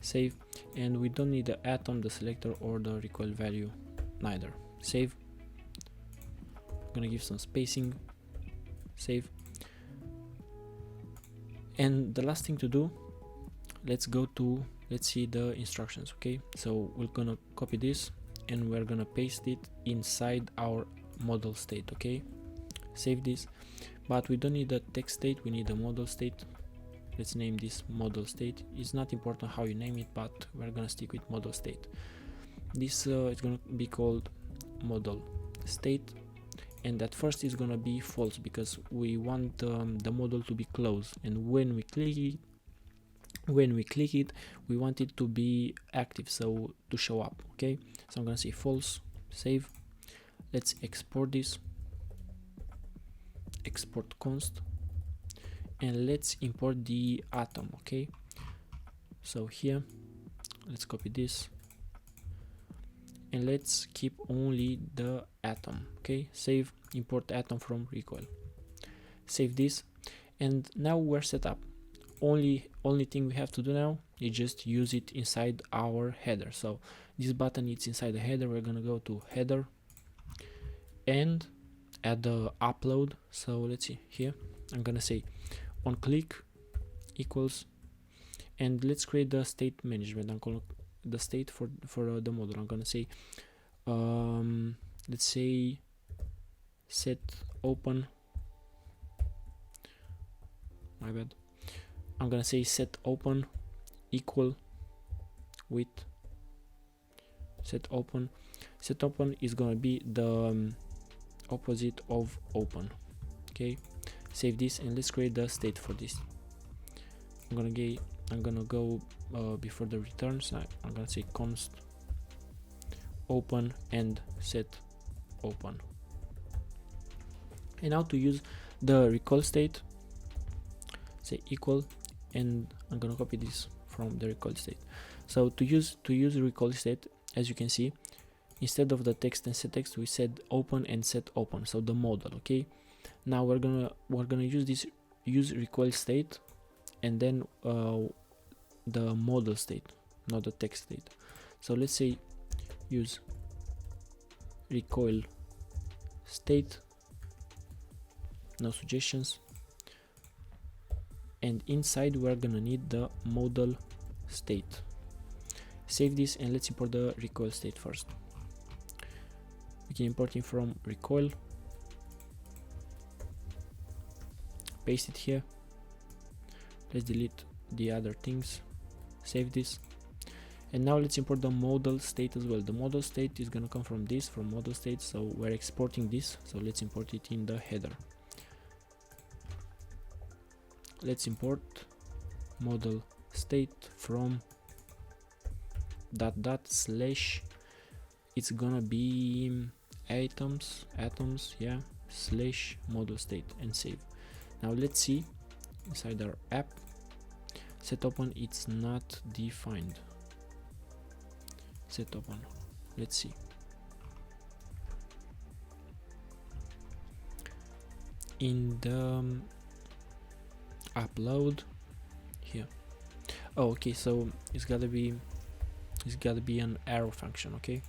Save, and we don't need the atom, the selector, or the Recoil value neither. Save. I'm gonna give some spacing. Save. And the last thing to do, let's see the instructions. Okay, so we're gonna copy this and we're gonna paste it inside our modal state. Okay, save this, but we don't need a text state, we need a modal state. Let's name this modal state. It's not important how you name it, but we're gonna stick with modal state. This is gonna be called modal state, and at first it's gonna be false because we want the model to be closed, and when we click it we want it to be active, so to show up. Okay, so I'm gonna say false, save. Let's export this, export const, and let's import the atom. Okay, so here let's copy this and let's keep only the atom. Okay, save, import atom from Recoil, save this, and now we're set up. Only thing we have to do now is just use it inside our header. So this button is inside the header. We're gonna go to header and add the upload. So let's see here, I'm gonna say on click equals, and let's create the state management. I'm gonna the state for the model. I'm gonna say let's say set open, my bad, I'm gonna say set open equal with set open. Set open is gonna be the opposite of open. Okay, save this and let's create the state for this. I'm gonna go before the returns. I'm gonna say const open and set open. And now to use the Recoil state, say equal, and I'm gonna copy this from the Recoil state. So to use Recoil state, as you can see, instead of the text and set text, we said open and set open, so the model. Okay, now we're gonna use Recoil state and then the model state, not the text state. So let's say use Recoil state, no suggestions, and inside we're gonna need the modal state. Save this and let's import the Recoil state first. We can import it from Recoil, paste it here. Let's delete the other things, save this, and now let's import the modal state as well. The modal state is gonna come from this, from modal state, so we're exporting this, so let's import it in the header. Let's import modal state from // it's gonna be atoms, yeah, / modal state, and save. Now let's see inside our app, set open, it's not defined. Set open, let's see. In the upload here, oh okay, so it's gotta be an arrow function. Okay,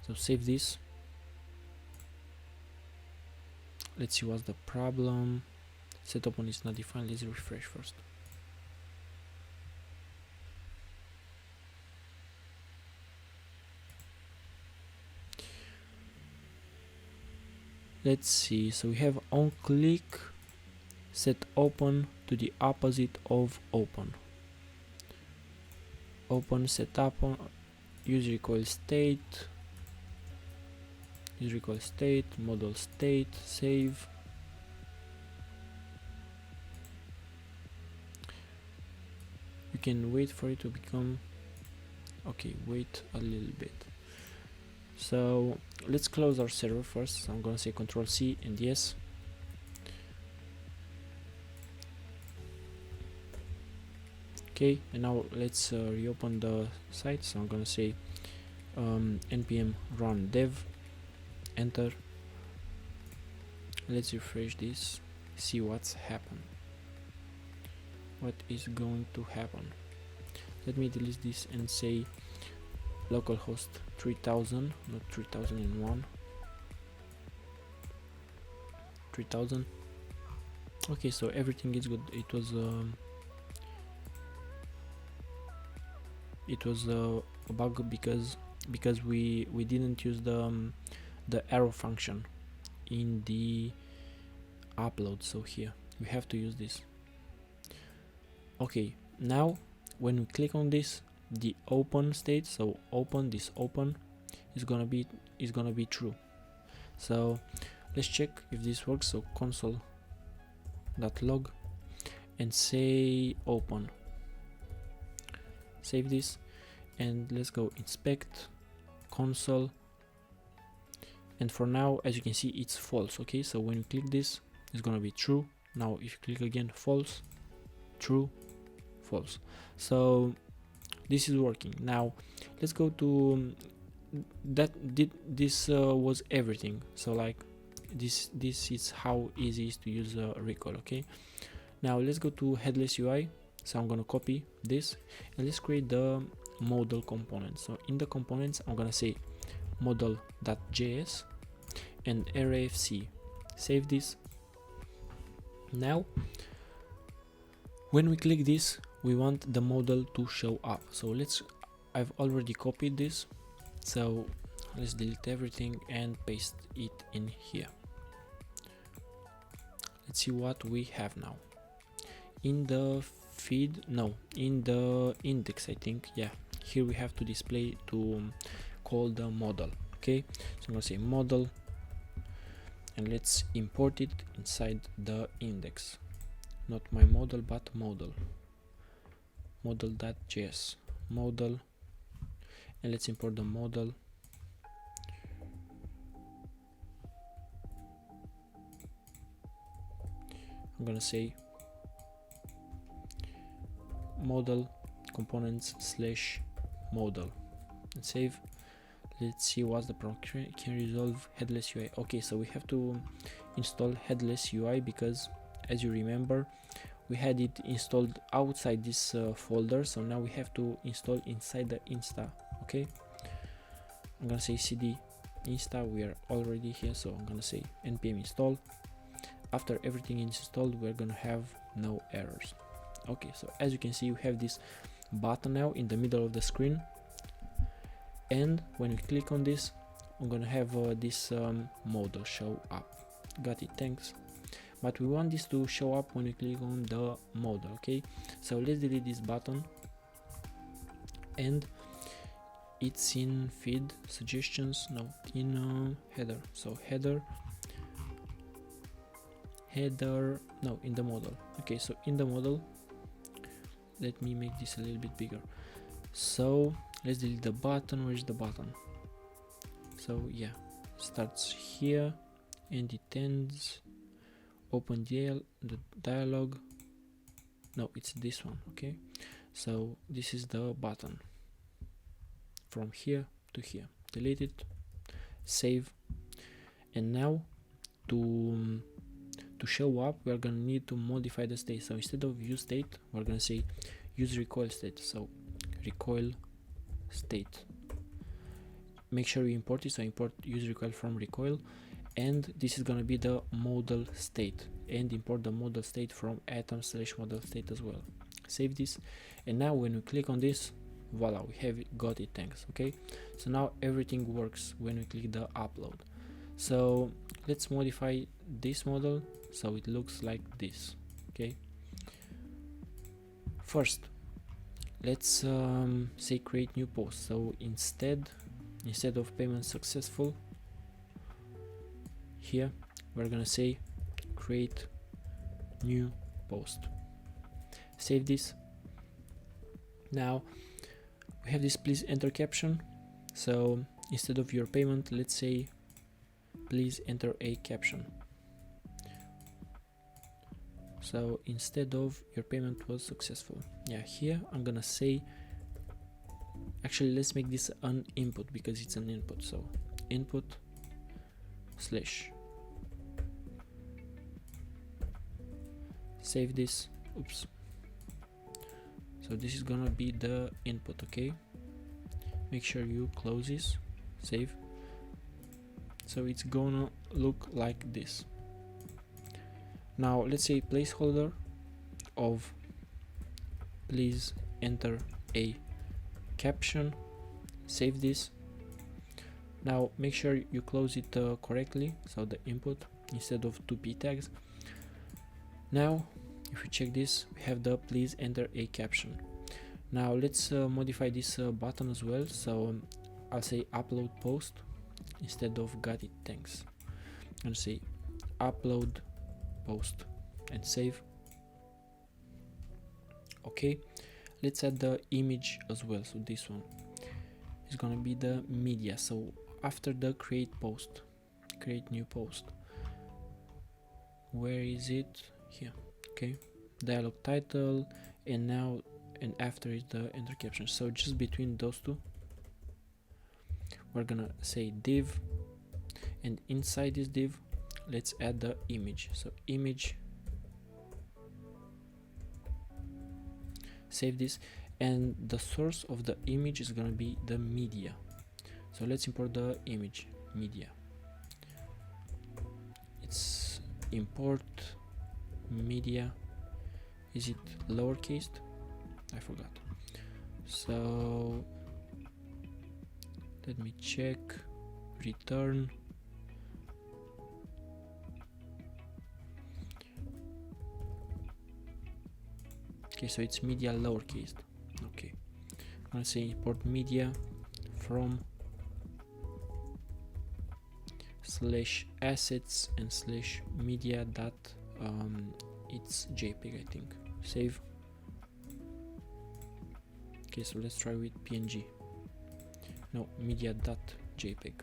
so save this. Let's see what's the problem. Set open is not defined. Let's refresh first. Let's see, so we have on click set open to the opposite of open. Open, set up, use Recoil state, use Recoil state, modal state, save. You can wait for it to become okay. Wait a little bit. So let's close our server first. So I'm gonna say Control C and yes. Okay, and now let's reopen the site. So I'm gonna say npm run dev, enter. Let's refresh this, see what's happened. What is going to happen? Let me delete this and say localhost 3000, not 3001. 3000. Okay, so everything is good. It was a bug because we didn't use the arrow function. in the upload. So here we have to use this. Okay, now when we click on this, the open state, so open, this open is gonna be true. So let's check if this works. So console.log and say open. Save this and let's go inspect console, and for now, as you can see, it's false. Okay, so when you click this, it's gonna be true. Now if you click again, false, true, false. So this is working. Now let's go to this was everything. So like this is how easy it is to use Recoil. Okay, now let's go to Headless Ui. So I'm gonna copy this and let's create the Modal component. So in the components, I'm gonna say Modal.js and REACT. Save this. Now when we click this, we want the model to show up. So I've already copied this, so let's delete everything and paste it in here. Let's see what we have now. In the feed, no, in the index, I think, yeah, here we have to display to call the model. Okay, so I'm gonna say model and let's import it inside the index, not my model but model, modal.js, model, and let's import the model. I'm gonna say model components / model and save. Let's see what's the problem. Can resolve Headless UI. Okay, so we have to install Headless UI because, as you remember, we had it installed outside this folder, so now we have to install inside the insta. Okay, I'm gonna say cd insta. We are already here, so I'm gonna say npm install. After everything is installed, we're gonna have no errors. Okay, so as you can see, we have this button now in the middle of the screen, and when we click on this, I'm gonna have this model show up. Got it, thanks. But we want this to show up when we click on the model. Okay, so let's delete this button, and it's in feed suggestions, no, in header. So header, no, in the model. Okay, so in the model, let me make this a little bit bigger. So let's delete the button. Where's the button? So yeah, starts here and it ends. Open the dialog. No, it's this one. Okay, so this is the button from here to here. Delete it, save, and now to show up, we're gonna need to modify the state. So instead of use state, we're gonna say use recoil state. So recoil state. Make sure you import it. So import use recoil from recoil, and this is gonna be the modal state, and import the modal state from atom / modal state as well. Save this, and now when we click on this, voila, we have it, got it, thanks. Okay, so now everything works when we click the upload. So let's modify this model so it looks like this. Okay, first let's say create new post. So instead of payment successful, here we're gonna say create new post. Save this. Now we have this please enter caption. So instead of your payment, let's say please enter a caption. So instead of your payment was successful, yeah, here I'm gonna say, actually let's make this an input because it's an input. So input / save this. Oops. So this is gonna be the input. Okay, make sure you close this, save. So it's gonna look like this. Now let's say placeholder of please enter a caption. Save this. Now make sure you close it correctly, so the input instead of 2p tags. Now if you check this, we have the please enter a caption. Now let's modify this button as well, so I'll say upload post instead of got it, thanks. I'm gonna say upload post and save. Okay, let's add the image as well, so this one is gonna be the media. So after the create post, create new post, where is it? Here. Okay, dialog title, and now and after is the enter caption. So just between those two we're gonna say div, and inside this div let's add the image. So image, save this, and the source of the image is gonna be the media. So let's import the image media. It's import media. Is it lowercase? I forgot. So let me check. Return. Okay, so it's media lowercase. Okay, I'm gonna say import media from /assets and /media dot it's JPEG, I think. Save. Okay, so let's try with PNG. No, media dot JPEG.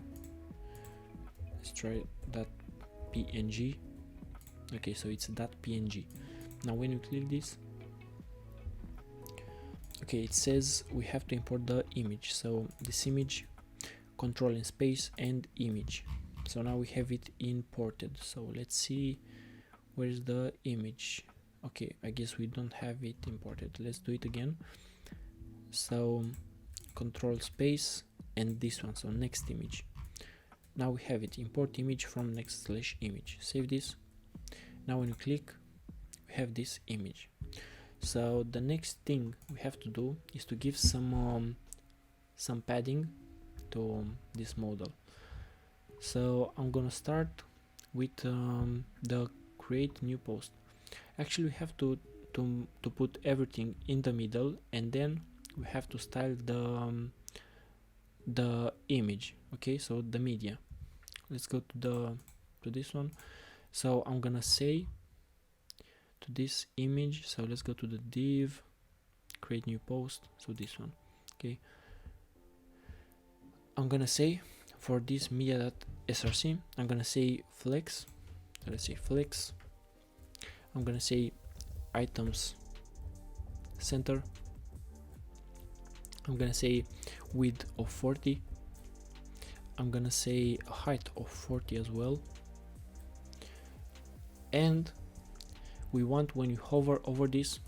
Let's try that PNG. Okay, so it's that PNG. Now when you click this, okay, it says we have to import the image. So this image, control and space and image. So now we have it imported. So let's see, where's the image? Okay, I guess we don't have it imported. Let's do it again. So control space and this one, so next image. Now we have it, import image from next/image. Save this. Now when you click, we have this image. So the next thing we have to do is to give some padding to this modal. So I'm gonna start with the create new post. Actually, we have to put everything in the middle, and then we have to style the image. Okay, so the media. Let's go to this one. So I'm gonna say to this image, so let's go to the div, create new post, so this one. Okay, I'm gonna say for this media.src, I'm gonna say flex. So let's say flex. I'm gonna say items center. I'm gonna say width of 40. I'm gonna say a height of 40 as well. And we want, when you hover over this,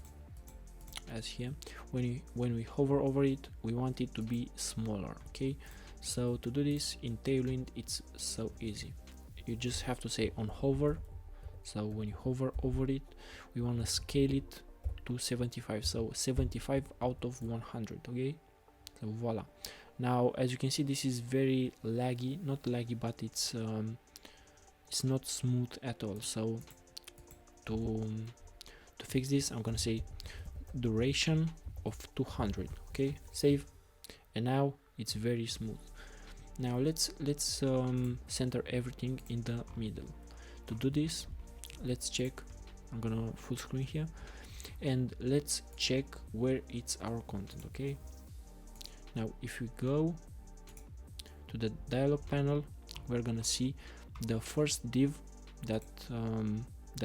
as here, when we hover over it, we want it to be smaller. Okay, so to do this in Tailwind, it's so easy. You just have to say on hover. So when you hover over it, we want to scale it to 75, so 75 out of 100. Okay, so voila. Now as you can see, this is very laggy, not laggy, but it's not smooth at all. So to fix this, I'm gonna say duration of 200. Okay, save, and now it's very smooth. Now let's center everything in the middle. To do this, let's check. I'm gonna full screen here, and let's check where it's our content. Okay, now if we go to the dialog panel, we're gonna see the first div that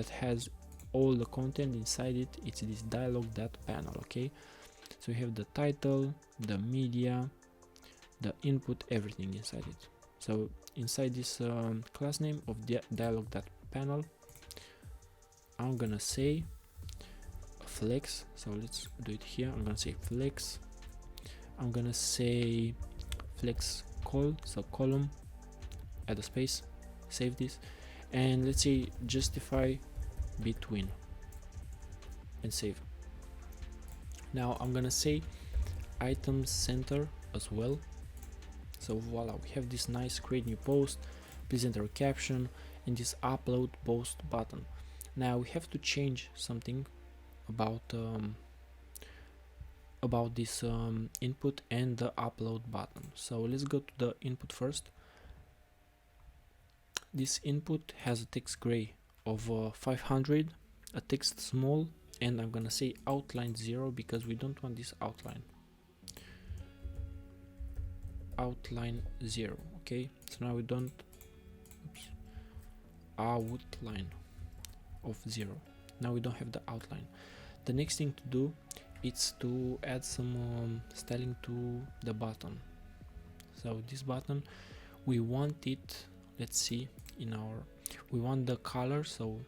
has all the content inside it. It's this dialog.panel. Okay, so we have the title, the media, the input, everything inside it. So inside this class name of the dialog.panel, I'm gonna say flex. So let's do it here. I'm gonna say flex. I'm gonna say flex col, so column, add a space, save this, and let's say justify between, and save. Now I'm gonna say items center as well. So voila, we have this nice create new post, please enter a caption, and this upload post button. Now we have to change something about this input and the upload button. So let's go to the input first. This input has a text gray of 500, a text small, and I'm gonna say outline 0 because we don't want this outline. Outline 0. Okay, so now we don't, outline of 0. Now we don't have the outline. The next thing to do is to add some styling to the button. So this button, we want it, let's see, we want the color, so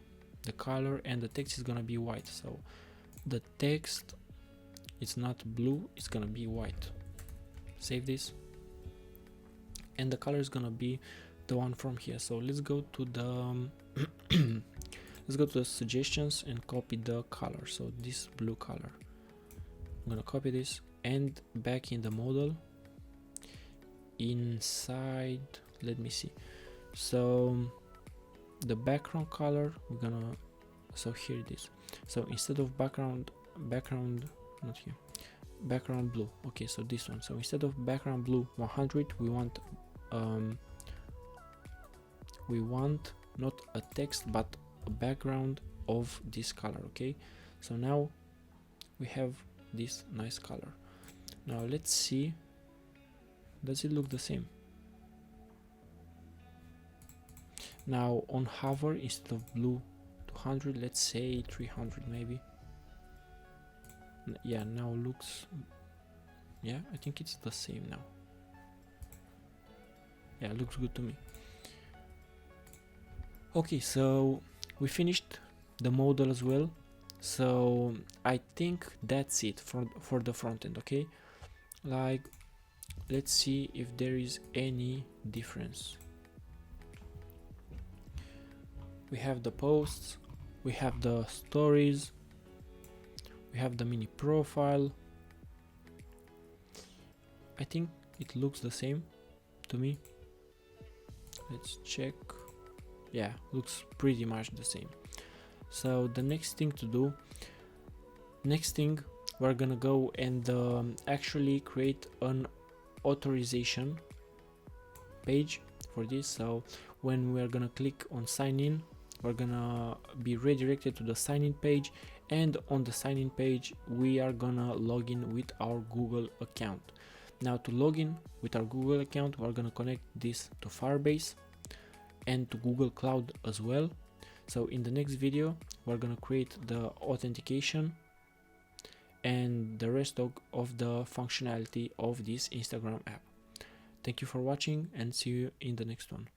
the color and the text is gonna be white. So the text, it's not blue, it's gonna be white. Save this, and the color is gonna be the one from here. So let's go to the let's go to the suggestions and copy the color. So this blue color, I'm gonna copy this, and back in the modal, inside, let me see, so the background color, we're gonna, so here it is. So instead of background, not here, background blue, okay, so this one. So instead of background blue 100, we want not a text but a background of this color. Okay, so now we have this nice color. Now let's see, does it look the same? Now on hover, instead of blue 200, let's say 300 maybe. Yeah, now looks, yeah, I think it's the same now. Yeah, looks good to me. Okay, so we finished the modal as well. So I think that's it for the front end. Okay, like let's see if there is any difference. We have the posts, we have the stories, we have the mini profile. I think it looks the same to me. Let's check. Yeah, looks pretty much the same. So the next thing to do, we're gonna go and actually create an authorization page for this. So when we're gonna click on sign in, we're gonna be redirected to the sign in page, and on the sign in page we are gonna log in with our Google account. Now to log in with our Google account, we're gonna connect this to Firebase and to Google Cloud as well. So in the next video we're gonna create the authentication and the rest of the functionality of this Instagram app. Thank you for watching, and see you in the next one.